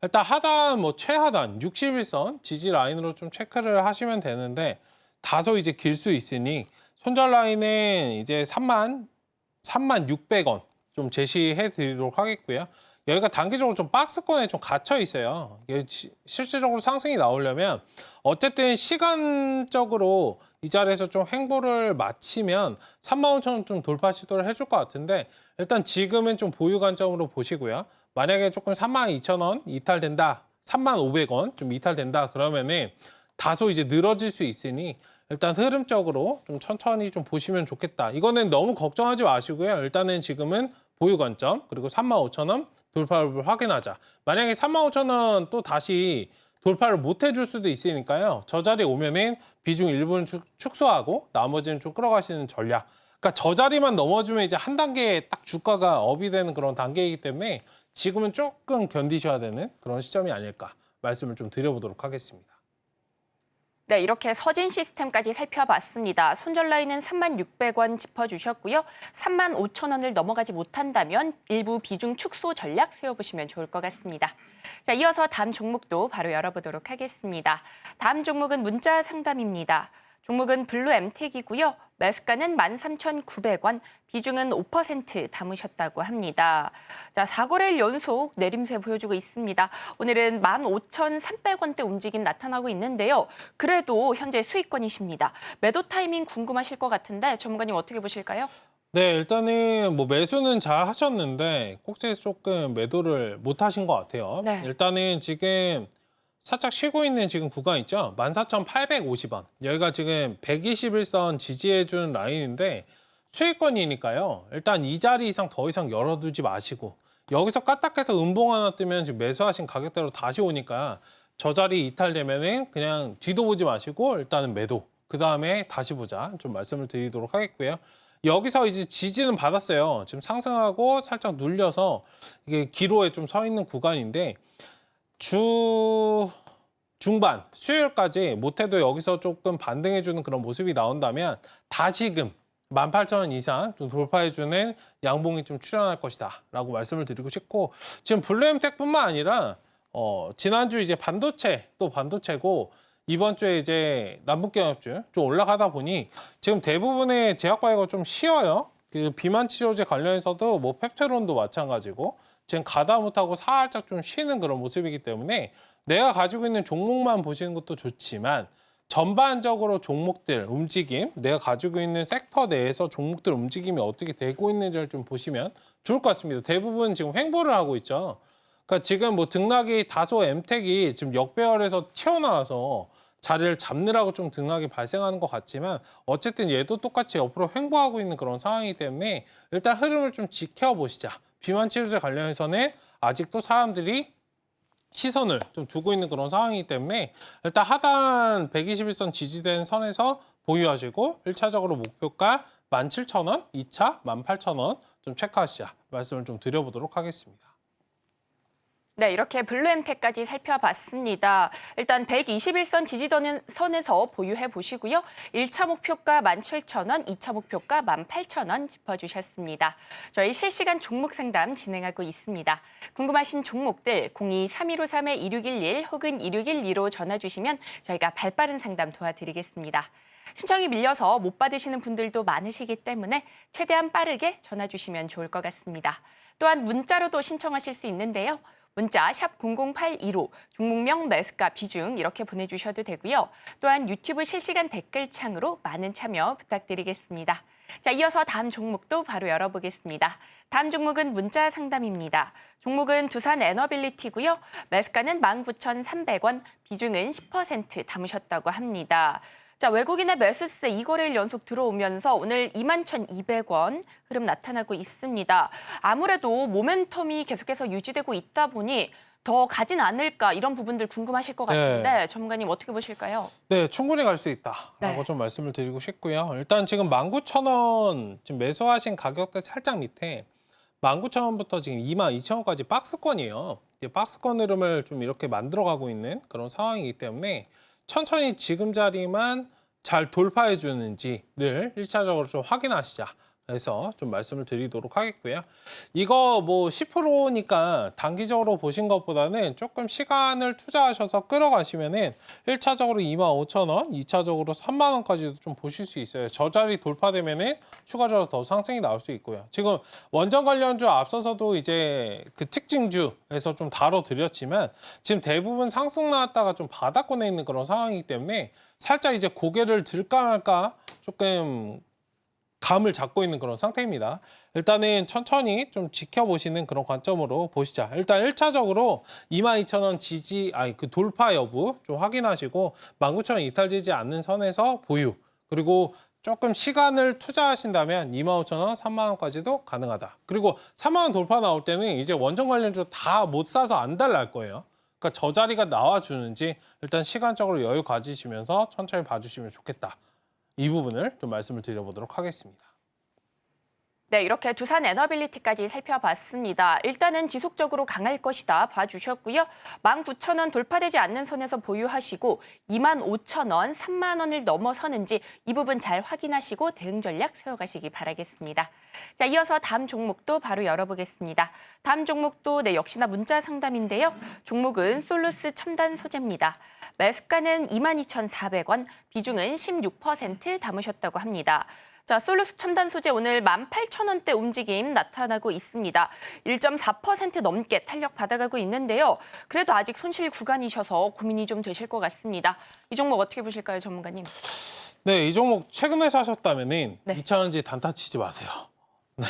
일단 하단, 최하단 60일선 지지 라인으로 좀 체크를 하시면 되는데 다소 이제 길 수 있으니 손절 라인은 이제 36,000원 좀 제시해 드리도록 하겠고요. 여기가 단기적으로 좀 박스권에 좀 갇혀 있어요. 이게 실질적으로 상승이 나오려면 어쨌든 시간적으로 이 자리에서 좀 횡보를 마치면 35,000원 좀 돌파 시도를 해줄 것 같은데 일단 지금은 좀 보유 관점으로 보시고요. 만약에 조금 32,000원 이탈된다, 35,000원 좀 이탈된다 그러면은 다소 이제 늘어질 수 있으니 일단 흐름적으로 좀 천천히 좀 보시면 좋겠다. 이거는 너무 걱정하지 마시고요. 일단은 지금은 보유 관점 그리고 35,000원 돌파를 확인하자. 만약에 35,000원 또 다시 돌파를 못 해줄 수도 있으니까요. 저 자리에 오면은 비중 일부는 축소하고 나머지는 좀 끌어가시는 전략. 그러니까 저 자리만 넘어주면 이제 한 단계 딱 주가가 업이 되는 그런 단계이기 때문에 지금은 조금 견디셔야 되는 그런 시점이 아닐까 말씀을 좀 드려보도록 하겠습니다. 네, 이렇게 서진 시스템까지 살펴봤습니다. 손절 라인은 36,600원 짚어주셨고요. 35,000원을 넘어가지 못한다면 일부 비중 축소 전략 세워보시면 좋을 것 같습니다. 자, 이어서 다음 종목도 바로 열어보도록 하겠습니다. 다음 종목은 문자 상담입니다. 종목은 블루 엠텍이고요. 매수가는 13,900원, 비중은 5% 담으셨다고 합니다. 자, 4거래일 연속 내림세 보여주고 있습니다. 오늘은 15,300원대 움직임 나타나고 있는데요. 그래도 현재 수익권이십니다. 매도 타이밍 궁금하실 것 같은데 전문가님 어떻게 보실까요? 네, 일단은 뭐 매수는 잘 하셨는데 꼭지에서 조금 매도를 못 하신 것 같아요. 네. 일단은 지금 살짝 쉬고 있는 지금 구간 있죠? 14,850원. 여기가 지금 121선 지지해주는 라인인데 수익권이니까요. 일단 이 자리 이상 더 이상 열어두지 마시고 여기서 까딱해서 음봉 하나 뜨면 지금 매수하신 가격대로 다시 오니까 저 자리 이탈되면은 그냥 뒤도 보지 마시고 일단은 매도. 그 다음에 다시 보자. 좀 말씀을 드리도록 하겠고요. 여기서 이제 지지는 받았어요. 지금 상승하고 살짝 눌려서 이게 기로에 좀 서 있는 구간인데 주 중반 수요일까지 못해도 여기서 조금 반등해주는 그런 모습이 나온다면 다시금 18,000원 이상 좀 돌파해주는 양봉이 좀 출현할 것이다 라고 말씀을 드리고 싶고 지금 블루엠텍뿐만 아니라 지난주 이제 반도체 또 반도체고 이번 주에 이제 남북경협주 좀 올라가다 보니 지금 대부분의 제약바이오가 좀 쉬어요. 그 비만 치료제 관련해서도 뭐 펩테론도 마찬가지고 지금 가다 못하고 살짝 좀 쉬는 그런 모습이기 때문에 내가 가지고 있는 종목만 보시는 것도 좋지만 전반적으로 종목들 움직임, 내가 가지고 있는 섹터 내에서 종목들 움직임이 어떻게 되고 있는지를 좀 보시면 좋을 것 같습니다. 대부분 지금 횡보를 하고 있죠. 그러니까 지금 뭐 등락이 다소 엠텍이 지금 역배열에서 튀어나와서 자리를 잡느라고 좀 등락이 발생하는 것 같지만 어쨌든 얘도 똑같이 옆으로 횡보하고 있는 그런 상황이기 때문에 일단 흐름을 좀 지켜보시자. 비만 치료제 관련해서는 아직도 사람들이 시선을 좀 두고 있는 그런 상황이기 때문에 일단 하단 121선 지지된 선에서 보유하시고 1차적으로 목표가 17,000원, 2차 18,000원 좀 체크하시자 말씀을 좀 드려보도록 하겠습니다. 네, 이렇게 블루엠텍까지 살펴봤습니다. 일단 121선 지지선에서 보유해 보시고요. 1차 목표가 17,000원, 2차 목표가 18,000원 짚어주셨습니다. 저희 실시간 종목 상담 진행하고 있습니다. 궁금하신 종목들 02-3153-2611 혹은 2612로 전화 주시면 저희가 발빠른 상담 도와드리겠습니다. 신청이 밀려서 못 받으시는 분들도 많으시기 때문에 최대한 빠르게 전화 주시면 좋을 것 같습니다. 또한 문자로도 신청하실 수 있는데요. 문자 샵 0082로 종목명 매수가 비중 이렇게 보내주셔도 되고요. 또한 유튜브 실시간 댓글창으로 많은 참여 부탁드리겠습니다. 자, 이어서 다음 종목도 바로 열어보겠습니다. 다음 종목은 문자 상담입니다. 종목은 두산 에너빌리티고요. 매수가는 19,300원, 비중은 10% 담으셨다고 합니다. 자, 외국인의 매수세 2거래일 연속 들어오면서 오늘 21,200원 흐름 나타나고 있습니다. 아무래도 모멘텀이 계속해서 유지되고 있다 보니 더 가진 않을까 이런 부분들 궁금하실 것 같은데 전문가님 어떻게 보실까요? 네, 충분히 갈 수 있다라고 좀 말씀을 드리고 싶고요. 일단 지금 19,000원 지금 매수하신 가격대 살짝 밑에 19,000원부터 지금 22,000원까지 박스권이에요. 박스권 흐름을 좀 이렇게 만들어가고 있는 그런 상황이기 때문에 천천히 지금 자리만 잘 돌파해 주는지를 1차적으로 좀 확인하시자. 그래서 좀 말씀을 드리도록 하겠고요. 이거 뭐 10%니까 단기적으로 보신 것보다는 조금 시간을 투자하셔서 끌어가시면은 1차적으로 25,000원, 2차적으로 3만 원까지도 좀 보실 수 있어요. 저 자리 돌파되면은 추가적으로 더 상승이 나올 수 있고요. 지금 원전 관련주 앞서서도 이제 그 특징주에서 좀 다뤄드렸지만 지금 대부분 상승 나왔다가 좀 바닥권에 있는 그런 상황이기 때문에 살짝 이제 고개를 들까 말까 조금 감을 잡고 있는 그런 상태입니다. 일단은 천천히 좀 지켜보시는 그런 관점으로 보시자. 일단 1차적으로 22,000원 지지, 그 돌파 여부 좀 확인하시고 19,000원 이탈되지 않는 선에서 보유. 그리고 조금 시간을 투자하신다면 25,000원, 3만 원까지도 가능하다. 그리고 3만 원 돌파 나올 때는 이제 원전 관련주 다 못 사서 안 달날 거예요. 그러니까 저 자리가 나와주는지 일단 시간적으로 여유 가지시면서 천천히 봐주시면 좋겠다. 이 부분을 좀 말씀을 드려보도록 하겠습니다. 네, 이렇게 두산 에너빌리티까지 살펴봤습니다. 일단은 지속적으로 강할 것이다 봐주셨고요. 19,000원 돌파되지 않는 선에서 보유하시고 25,000원, 3만 원을 넘어서는지 이 부분 잘 확인하시고 대응 전략 세워가시기 바라겠습니다. 자, 이어서 다음 종목도 바로 열어보겠습니다. 다음 종목도 역시나 문자 상담인데요. 종목은 솔루스 첨단 소재입니다. 매수가는 22,400원, 비중은 16% 담으셨다고 합니다. 자, 솔루스 첨단 소재 오늘 18,000원대 움직임 나타나고 있습니다. 1.4% 넘게 탄력 받아가고 있는데요. 그래도 아직 손실 구간이셔서 고민이 좀 되실 것 같습니다. 이 종목 어떻게 보실까요, 전문가님? 네, 이 종목 최근에 사셨다면은 네. 2차전지 단타 치지 마세요.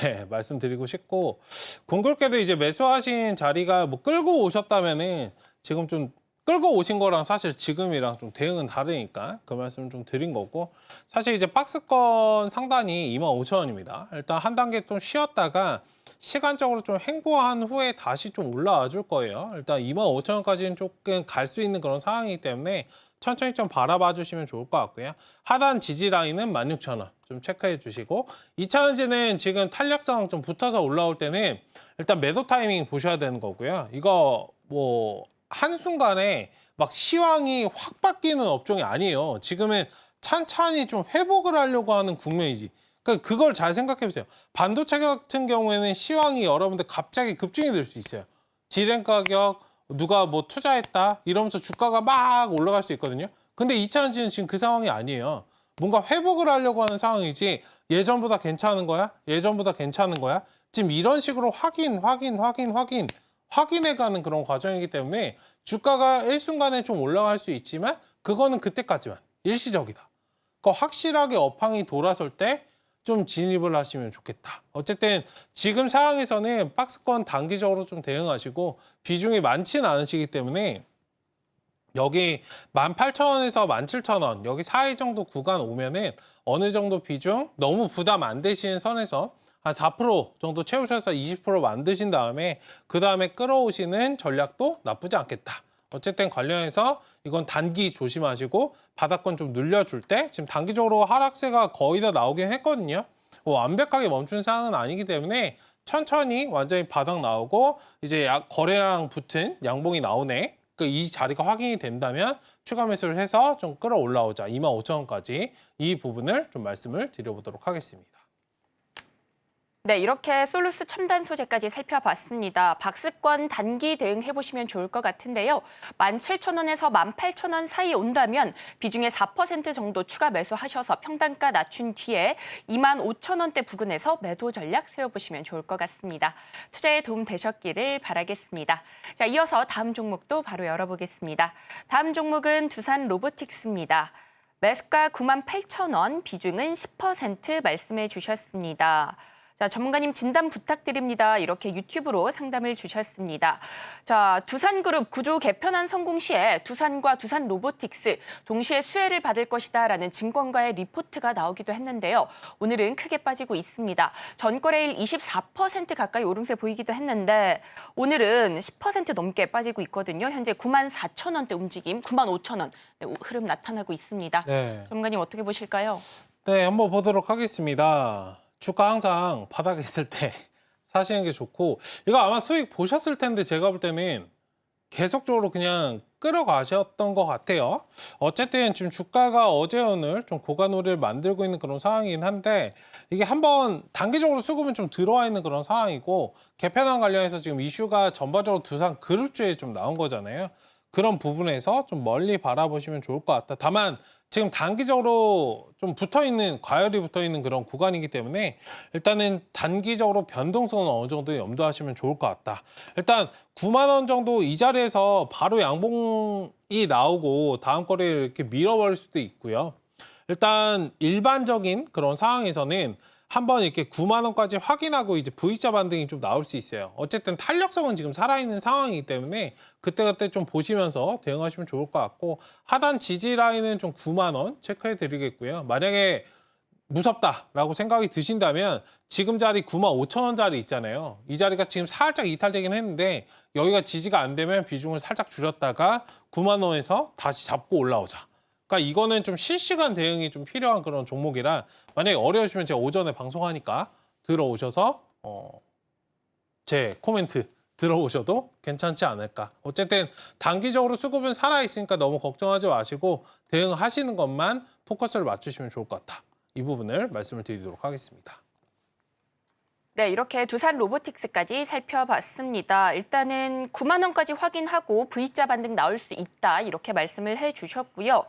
네, 말씀드리고 싶고 공교롭게도 이제 매수하신 자리가 뭐 끌고 오셨다면은 지금 좀 끌고 오신 거랑 사실 지금이랑 좀 대응은 다르니까 그 말씀 좀 드린 거고 사실 이제 박스권 상단이 25,000원입니다. 일단 한 단계 좀 쉬었다가 시간적으로 좀 횡보한 후에 다시 좀 올라와 줄 거예요. 일단 25,000원까지는 조금 갈 수 있는 그런 상황이기 때문에 천천히 좀 바라봐 주시면 좋을 것 같고요. 하단 지지 라인은 16,000원 좀 체크해 주시고 2차전지는 지금 탄력성 좀 붙어서 올라올 때는 일단 매도 타이밍 보셔야 되는 거고요. 이거 뭐 한순간에 막 시황이 확 바뀌는 업종이 아니에요. 지금은 찬찬히 좀 회복을 하려고 하는 국면이지. 그러니까 그걸 잘 생각해 보세요. 반도체 같은 경우에는 시황이 여러분들 갑자기 급증이 될 수 있어요. 지랜 가격 누가 뭐 투자했다 이러면서 주가가 막 올라갈 수 있거든요. 근데 2차전지는 지금 그 상황이 아니에요. 뭔가 회복을 하려고 하는 상황이지 예전보다 괜찮은 거야? 예전보다 괜찮은 거야? 지금 이런 식으로 확인해가는 그런 과정이기 때문에 주가가 일순간에 좀 올라갈 수 있지만 그거는 그때까지만 일시적이다. 그러니까 확실하게 업황이 돌아설 때 좀 진입을 하시면 좋겠다. 어쨌든 지금 상황에서는 박스권 단기적으로 좀 대응하시고 비중이 많지는 않으시기 때문에 여기 18,000원에서 17,000원 여기 사이 정도 구간 오면은 어느 정도 비중 너무 부담 안 되시는 선에서 한 4% 정도 채우셔서 20% 만드신 다음에 그 다음에 끌어오시는 전략도 나쁘지 않겠다. 어쨌든 관련해서 이건 단기 조심하시고 바닥권 좀 늘려줄 때 지금 단기적으로 하락세가 거의 다 나오긴 했거든요. 뭐 완벽하게 멈춘 상황은 아니기 때문에 천천히 완전히 바닥 나오고 이제 거래량 붙은 양봉이 나오네. 이 자리가 확인이 된다면 추가 매수를 해서 좀 끌어올라오자. 25,000원까지 이 부분을 좀 말씀을 드려보도록 하겠습니다. 네, 이렇게 솔루스 첨단 소재까지 살펴봤습니다. 박스권 단기 대응해보시면 좋을 것 같은데요. 17,000원에서 18,000원 사이 온다면 비중의 4% 정도 추가 매수하셔서 평단가 낮춘 뒤에 25,000원대 부근에서 매도 전략 세워보시면 좋을 것 같습니다. 투자에 도움 되셨기를 바라겠습니다. 자, 이어서 다음 종목도 바로 열어보겠습니다. 다음 종목은 두산 로보틱스입니다. 매수가 98,000원, 비중은 10% 말씀해 주셨습니다. 자, 전문가님 진단 부탁드립니다. 이렇게 유튜브로 상담을 주셨습니다. 자, 두산그룹 구조 개편안 성공 시에 두산과 두산 로보틱스 동시에 수혜를 받을 것이다라는 증권가의 리포트가 나오기도 했는데요. 오늘은 크게 빠지고 있습니다. 전거래일 24% 가까이 오름세 보이기도 했는데 오늘은 10% 넘게 빠지고 있거든요. 현재 94,000원대 움직임, 95,000원 흐름 나타나고 있습니다. 네. 전문가님 어떻게 보실까요? 네, 한번 보도록 하겠습니다. 주가 항상 바닥에 있을 때 사시는 게 좋고 이거 아마 수익 보셨을 텐데 제가 볼 때는 계속적으로 그냥 끌어가셨던 것 같아요. 어쨌든 지금 주가가 어제 오늘 좀 고가노래를 만들고 있는 그런 상황이긴 한데 이게 한번 단기적으로 수급은 좀 들어와 있는 그런 상황이고 개편안 관련해서 지금 이슈가 전반적으로 두산 그룹주에 좀 나온 거잖아요. 그런 부분에서 좀 멀리 바라보시면 좋을 것 같다. 다만 지금 단기적으로 좀 붙어있는, 과열이 붙어있는 그런 구간이기 때문에 일단은 단기적으로 변동성은 어느 정도 염두하시면 좋을 것 같다. 일단 9만 원 정도 이 자리에서 바로 양봉이 나오고 다음 거래를 이렇게 밀어버릴 수도 있고요. 일단 일반적인 그런 상황에서는 한번 이렇게 9만 원까지 확인하고 이제 V자 반등이 좀 나올 수 있어요. 어쨌든 탄력성은 지금 살아있는 상황이기 때문에 그때그때 좀 보시면서 대응하시면 좋을 것 같고 하단 지지 라인은 좀 9만 원 체크해 드리겠고요. 만약에 무섭다라고 생각이 드신다면 지금 자리 95,000원짜리 있잖아요. 이 자리가 지금 살짝 이탈되긴 했는데 여기가 지지가 안 되면 비중을 살짝 줄였다가 9만 원에서 다시 잡고 올라오자. 그러니까 이거는 좀 실시간 대응이 좀 필요한 그런 종목이라 만약에 어려우시면 제가 오전에 방송하니까 들어오셔서 제 코멘트 들어오셔도 괜찮지 않을까. 어쨌든 단기적으로 수급은 살아있으니까 너무 걱정하지 마시고 대응하시는 것만 포커스를 맞추시면 좋을 것 같다. 이 부분을 말씀을 드리도록 하겠습니다. 네, 이렇게 두산 로보틱스까지 살펴봤습니다. 일단은 9만 원까지 확인하고 V자 반등 나올 수 있다 이렇게 말씀을 해주셨고요.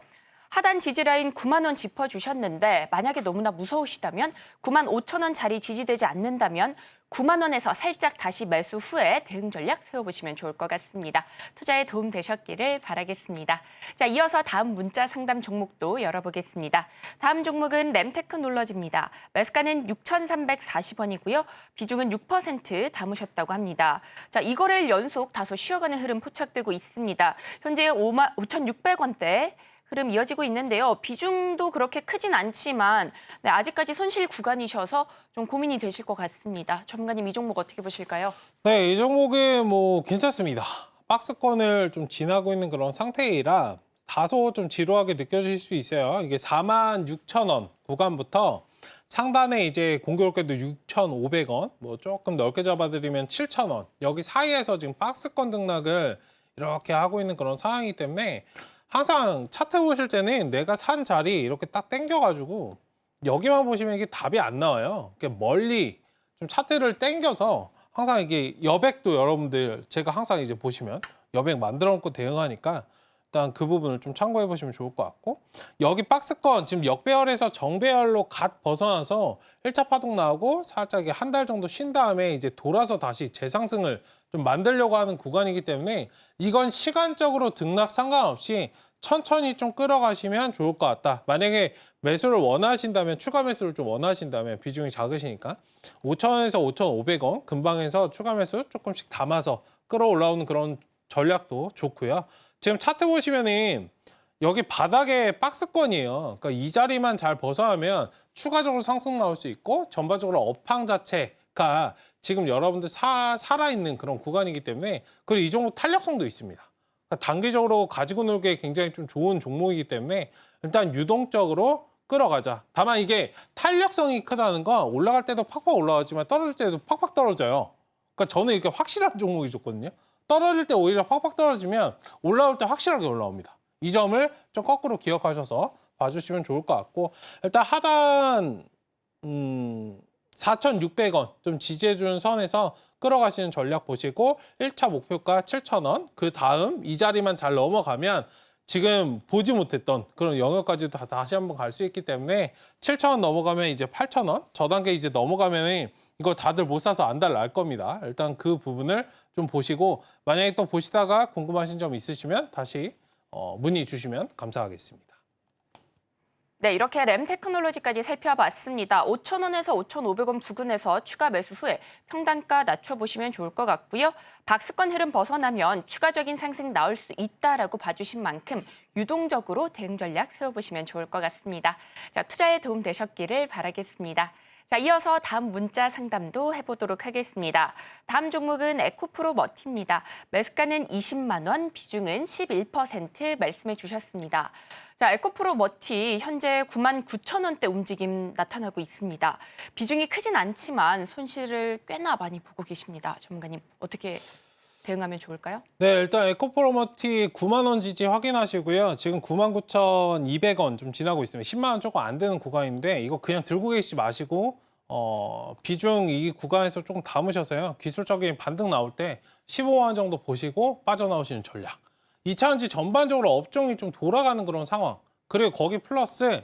하단 지지라인 9만 원 짚어주셨는데 만약에 너무나 무서우시다면 9만 5천 원짜리 지지되지 않는다면 9만 원에서 살짝 다시 매수 후에 대응 전략 세워보시면 좋을 것 같습니다. 투자에 도움 되셨기를 바라겠습니다. 자, 이어서 다음 문자 상담 종목도 열어보겠습니다. 다음 종목은 램테크놀러지입니다. 매수가는 6,340원이고요. 비중은 6% 담으셨다고 합니다. 자, 이 거래일 연속 다소 쉬어가는 흐름 포착되고 있습니다. 현재 5,600원대 흐름 이어지고 있는데요. 비중도 그렇게 크진 않지만 네, 아직까지 손실 구간이셔서 좀 고민이 되실 것 같습니다. 전문가님 이 종목 어떻게 보실까요? 네, 이 종목은 뭐 괜찮습니다. 박스권을 좀 지나고 있는 그런 상태이라 다소 좀 지루하게 느껴질 수 있어요. 이게 46,000원 구간부터 상단에 이제 공교롭게도 6,500원, 뭐 조금 넓게 잡아드리면 7,000원 여기 사이에서 지금 박스권 등락을 이렇게 하고 있는 그런 상황이기 때문에 항상 차트 보실 때는 내가 산 자리 이렇게 딱 당겨가지고 여기만 보시면 이게 답이 안 나와요. 멀리 좀 차트를 당겨서 항상 이게 여백도 여러분들 제가 항상 이제 보시면 여백 만들어 놓고 대응하니까 일단 그 부분을 좀 참고해 보시면 좋을 것 같고 여기 박스권 지금 역배열에서 정배열로 갓 벗어나서 1차 파동 나오고 살짝 한 달 정도 쉰 다음에 이제 돌아서 다시 재상승을 좀 만들려고 하는 구간이기 때문에 이건 시간적으로 등락 상관없이 천천히 좀 끌어가시면 좋을 것 같다. 만약에 매수를 원하신다면 추가 매수를 좀 원하신다면 비중이 작으시니까 5,000원에서 5,500원 근방에서 추가 매수 조금씩 담아서 끌어올라오는 그런 전략도 좋고요. 지금 차트 보시면은 여기 바닥에 박스권이에요. 그러니까 이 자리만 잘 벗어나면 추가적으로 상승 나올 수 있고 전반적으로 업황 자체가 지금 여러분들 살아있는 그런 구간이기 때문에 그리고 이 정도 탄력성도 있습니다. 그러니까 단기적으로 가지고 놀기에 굉장히 좀 좋은 종목이기 때문에 일단 유동적으로 끌어가자. 다만 이게 탄력성이 크다는 건 올라갈 때도 팍팍 올라가지만 떨어질 때도 팍팍 떨어져요. 그러니까 저는 이렇게 확실한 종목이 좋거든요. 떨어질 때 오히려 팍팍 떨어지면 올라올 때 확실하게 올라옵니다. 이 점을 좀 거꾸로 기억하셔서 봐주시면 좋을 것 같고 일단 하단 4,600원 좀 지지해주는 선에서 끌어가시는 전략 보시고 1차 목표가 7,000원 그 다음 이 자리만 잘 넘어가면 지금 보지 못했던 그런 영역까지도 다시 한번 갈 수 있기 때문에 7,000원 넘어가면 이제 8,000원 저 단계 이제 넘어가면 이거 다들 못 사서 안달 날 겁니다. 일단 그 부분을 좀 보시고 만약에 또 보시다가 궁금하신 점 있으시면 다시 문의 주시면 감사하겠습니다. 네, 이렇게 램테크놀로지까지 살펴봤습니다. 5,000원에서 5,500원 부근에서 추가 매수 후에 평단가 낮춰보시면 좋을 것 같고요. 박스권 흐름 벗어나면 추가적인 상승 나올 수 있다라고 봐주신 만큼 유동적으로 대응 전략 세워보시면 좋을 것 같습니다. 자, 투자에 도움 되셨기를 바라겠습니다. 자, 이어서 다음 문자 상담도 해보도록 하겠습니다. 다음 종목은 에코프로 머티입니다. 매수가는 20만 원, 비중은 11% 말씀해 주셨습니다. 자, 에코프로 머티 현재 9만 9천 원대 움직임 나타나고 있습니다. 비중이 크진 않지만 손실을 꽤나 많이 보고 계십니다. 전문가님 어떻게 대응하면 좋을까요? 네, 일단 에코프로머티 9만 원 지지 확인하시고요. 지금 99,200원 좀 지나고 있습니다. 10만 원 조금 안 되는 구간인데 이거 그냥 들고 계시지 마시고 비중 이 구간에서 조금 담으셔서요. 기술적인 반등 나올 때 15만 원 정도 보시고 빠져나오시는 전략. 2차전지 전반적으로 업종이 좀 돌아가는 그런 상황. 그리고 거기 플러스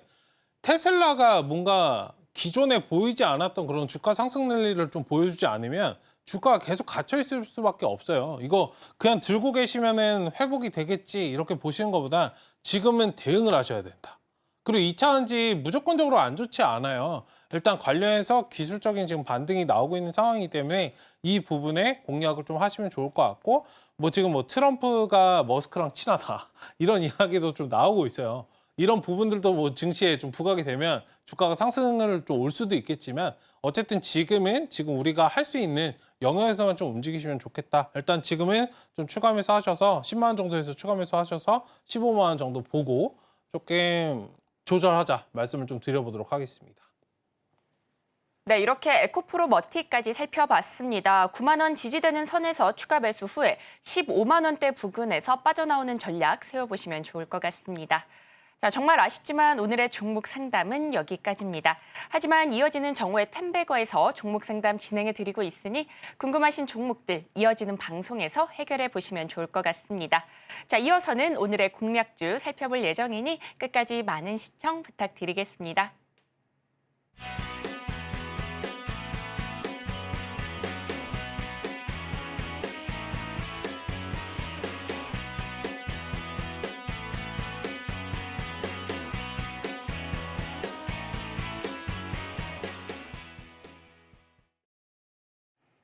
테슬라가 뭔가 기존에 보이지 않았던 그런 주가 상승 랠리를 좀 보여주지 않으면 주가가 계속 갇혀 있을 수밖에 없어요. 이거 그냥 들고 계시면은 회복이 되겠지 이렇게 보시는 것보다 지금은 대응을 하셔야 된다. 그리고 2차전지 무조건적으로 안 좋지 않아요. 일단 관련해서 기술적인 지금 반등이 나오고 있는 상황이기 때문에 이 부분에 공략을 좀 하시면 좋을 것 같고 뭐 지금 뭐 트럼프가 머스크랑 친하다 이런 이야기도 좀 나오고 있어요. 이런 부분들도 뭐 증시에 좀 부각이 되면 주가가 상승을 좀 올 수도 있겠지만 어쨌든 지금은 지금 우리가 할 수 있는 영역에서만 좀 움직이시면 좋겠다. 일단 지금은 좀 추가 매수 하셔서 10만 원 정도에서 추가 매수 하셔서 15만 원 정도 보고 조금 조절하자 말씀을 좀 드려보도록 하겠습니다. 네, 이렇게 에코프로 머티까지 살펴봤습니다. 9만 원 지지되는 선에서 추가 매수 후에 15만 원대 부근에서 빠져나오는 전략 세워보시면 좋을 것 같습니다. 자, 정말 아쉽지만 오늘의 종목 상담은 여기까지입니다. 하지만 이어지는 정오의 템베거에서 종목 상담 진행해 드리고 있으니 궁금하신 종목들 이어지는 방송에서 해결해 보시면 좋을 것 같습니다. 자, 이어서는 오늘의 공략주 살펴볼 예정이니 끝까지 많은 시청 부탁드리겠습니다.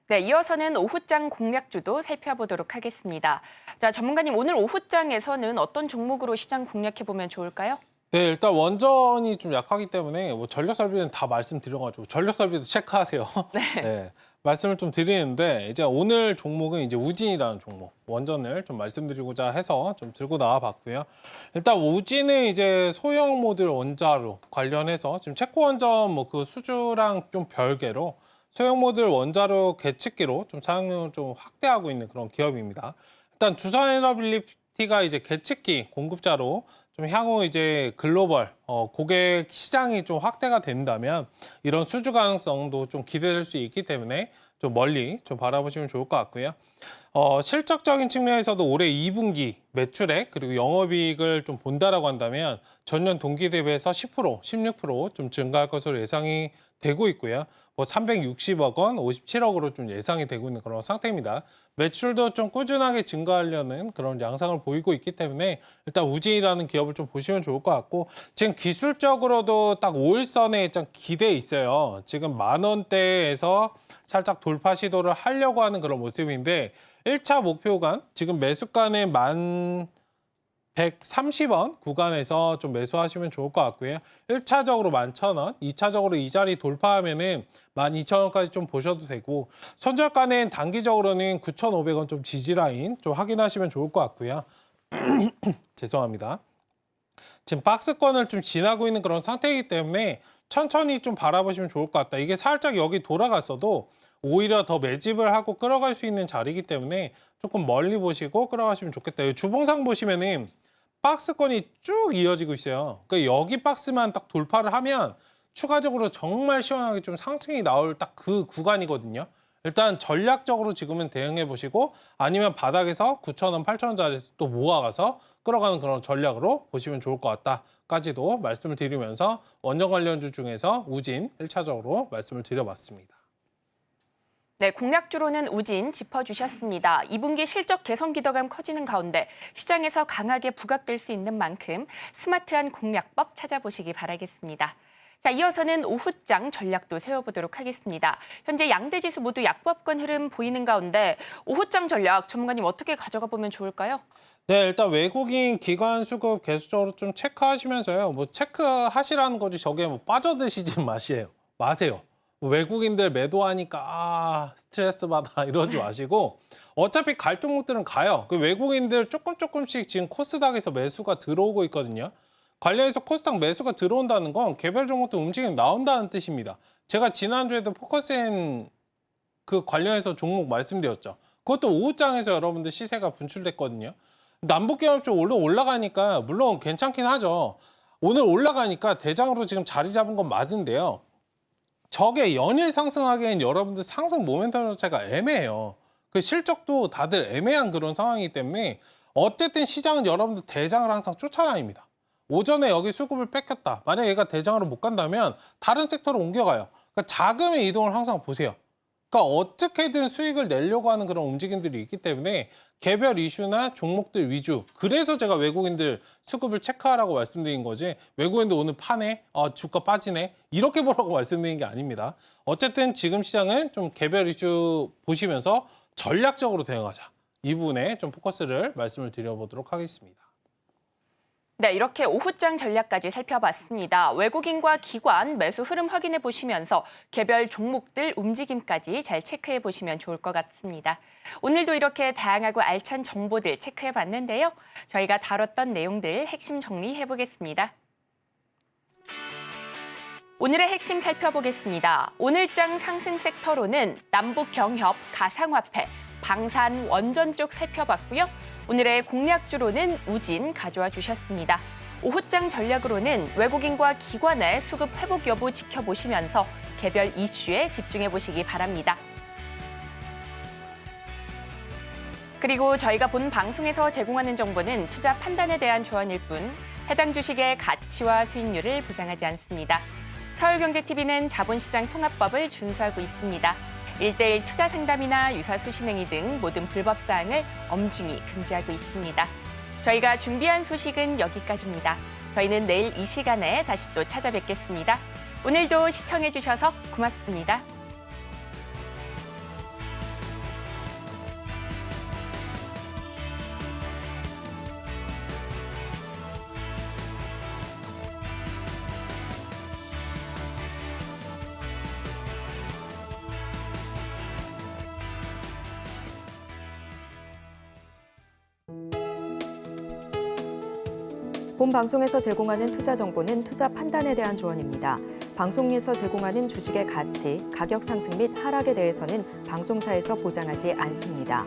네, 이어서는 오후장 공략주도 살펴보도록 하겠습니다. 자, 전문가님, 오늘 오후장에서는 어떤 종목으로 시장 공략해보면 좋을까요? 네, 일단 원전이 좀 약하기 때문에 뭐 전력 설비는 다 말씀드려가지고 전력 설비도 체크하세요. 네, 말씀을 좀 드리는데 이제 오늘 종목은 이제 우진이라는 종목 원전을 좀 말씀드리고자 해서 좀 들고 나와봤고요. 일단 우진은 이제 소형 모듈 원자로 관련해서 지금 체코 원전 뭐 그 수주랑 좀 별개로 소형 모듈 원자로 계측기로 좀 사용을 좀 확대하고 있는 그런 기업입니다. 일단 두산에너빌리티가 이제 계측기 공급자로 좀 향후 이제 글로벌 고객 시장이 좀 확대가 된다면 이런 수주 가능성도 좀 기대될 수 있기 때문에 좀 멀리 좀 바라보시면 좋을 것 같고요. 실적적인 측면에서도 올해 2분기 매출액 그리고 영업이익을 좀 본다라고 한다면 전년 동기 대비해서 10%, 16%좀 증가할 것으로 예상이 되고 있고요. 뭐 360억 원, 57억으로 좀 예상이 되고 있는 그런 상태입니다. 매출도 좀 꾸준하게 증가하려는 그런 양상을 보이고 있기 때문에 일단 우진이라는 기업을 좀 보시면 좋을 것 같고 지금 기술적으로도 딱 5일선에 좀 기대에 있어요. 지금 10,000원대에서 살짝 돌파 시도를 하려고 하는 그런 모습인데 1차 목표간 지금 매수가는 1,130원 구간에서 좀 매수하시면 좋을 것 같고요. 1차적으로 11,000원, 2차적으로 이 자리 돌파하면은 12,000원까지 좀 보셔도 되고 손절가는 단기적으로는 9,500원 좀 지지라인 좀 확인하시면 좋을 것 같고요. 죄송합니다. 지금 박스권을 좀 지나고 있는 그런 상태이기 때문에 천천히 좀 바라보시면 좋을 것 같다. 이게 살짝 여기 돌아갔어도 오히려 더 매집을 하고 끌어갈 수 있는 자리이기 때문에 조금 멀리 보시고 끌어가시면 좋겠다. 주봉상 보시면은 박스권이 쭉 이어지고 있어요. 그러니까 여기 박스만 딱 돌파를 하면 추가적으로 정말 시원하게 좀 상승이 나올 딱 그 구간이거든요. 일단 전략적으로 지금은 대응해 보시고 아니면 바닥에서 9,000원, 8,000원짜리에서 또 모아가서 끌어가는 그런 전략으로 보시면 좋을 것 같다까지도 말씀을 드리면서 원전 관련주 중에서 우진 1차적으로 말씀을 드려봤습니다. 네, 공략주로는 우진 짚어주셨습니다. 2분기 실적 개선 기대감 커지는 가운데 시장에서 강하게 부각될 수 있는 만큼 스마트한 공략법 찾아보시기 바라겠습니다. 자, 이어서는 오후장 전략도 세워보도록 하겠습니다. 현재 양대 지수 모두 약보합권 흐름 보이는 가운데 오후장 전략 전문가님 어떻게 가져가 보면 좋을까요? 네, 일단 외국인 기관 수급 계속적으로 좀 체크하시면서요. 뭐 체크하시라는 거지 저게 뭐 빠져드시지 마세요. 외국인들 매도하니까 스트레스 받아 이러지 마시고 어차피 갈 종목들은 가요. 그 외국인들 조금씩 지금 코스닥에서 매수가 들어오고 있거든요. 관련해서 코스닥 매수가 들어온다는 건 개별 종목도 움직임 나온다는 뜻입니다. 제가 지난주에도 포커스앤 그 관련해서 종목 말씀드렸죠. 그것도 오후장에서 여러분들 시세가 분출됐거든요. 남북경협 쪽 올라가니까 물론 괜찮긴 하죠. 오늘 올라가니까 대장으로 지금 자리 잡은 건 맞은데요. 저게 연일 상승하기엔 여러분들 상승 모멘텀 자체가 애매해요. 그 실적도 다들 애매한 그런 상황이기 때문에 어쨌든 시장은 여러분들 대장을 항상 쫓아다닙니다. 오전에 여기 수급을 뺏겼다. 만약에 얘가 대장으로 못 간다면 다른 섹터로 옮겨가요. 그러니까 자금의 이동을 항상 보세요. 그러니까 어떻게든 수익을 내려고 하는 그런 움직임들이 있기 때문에 개별 이슈나 종목들 위주. 그래서 제가 외국인들 수급을 체크하라고 말씀드린 거지. 외국인들 오늘 파네, 주가 빠지네. 이렇게 보라고 말씀드린 게 아닙니다. 어쨌든 지금 시장은 좀 개별 이슈 보시면서 전략적으로 대응하자. 이 부분에 좀 포커스를 말씀을 드려보도록 하겠습니다. 네, 이렇게 오후장 전략까지 살펴봤습니다. 외국인과 기관 매수 흐름 확인해 보시면서 개별 종목들 움직임까지 잘 체크해 보시면 좋을 것 같습니다. 오늘도 이렇게 다양하고 알찬 정보들 체크해 봤는데요. 저희가 다뤘던 내용들 핵심 정리해 보겠습니다. 오늘의 핵심 살펴보겠습니다. 오늘장 상승 섹터로는 남북경협, 가상화폐, 방산, 원전 쪽 살펴봤고요. 오늘의 공략주로는 우진 가져와 주셨습니다. 오후장 전략으로는 외국인과 기관의 수급 회복 여부 지켜보시면서 개별 이슈에 집중해 보시기 바랍니다. 그리고 저희가 본 방송에서 제공하는 정보는 투자 판단에 대한 조언일 뿐 해당 주식의 가치와 수익률을 보장하지 않습니다. 서울경제TV는 자본시장 통합법을 준수하고 있습니다. 1:1 투자 상담이나 유사 수신행위 등 모든 불법 사항을 엄중히 금지하고 있습니다. 저희가 준비한 소식은 여기까지입니다. 저희는 내일 이 시간에 다시 또 찾아뵙겠습니다. 오늘도 시청해 주셔서 고맙습니다. 본 방송에서 제공하는 투자 정보는 투자 판단에 대한 조언입니다. 방송에서 제공하는 주식의 가치, 가격 상승 및 하락에 대해서는 방송사에서 보장하지 않습니다.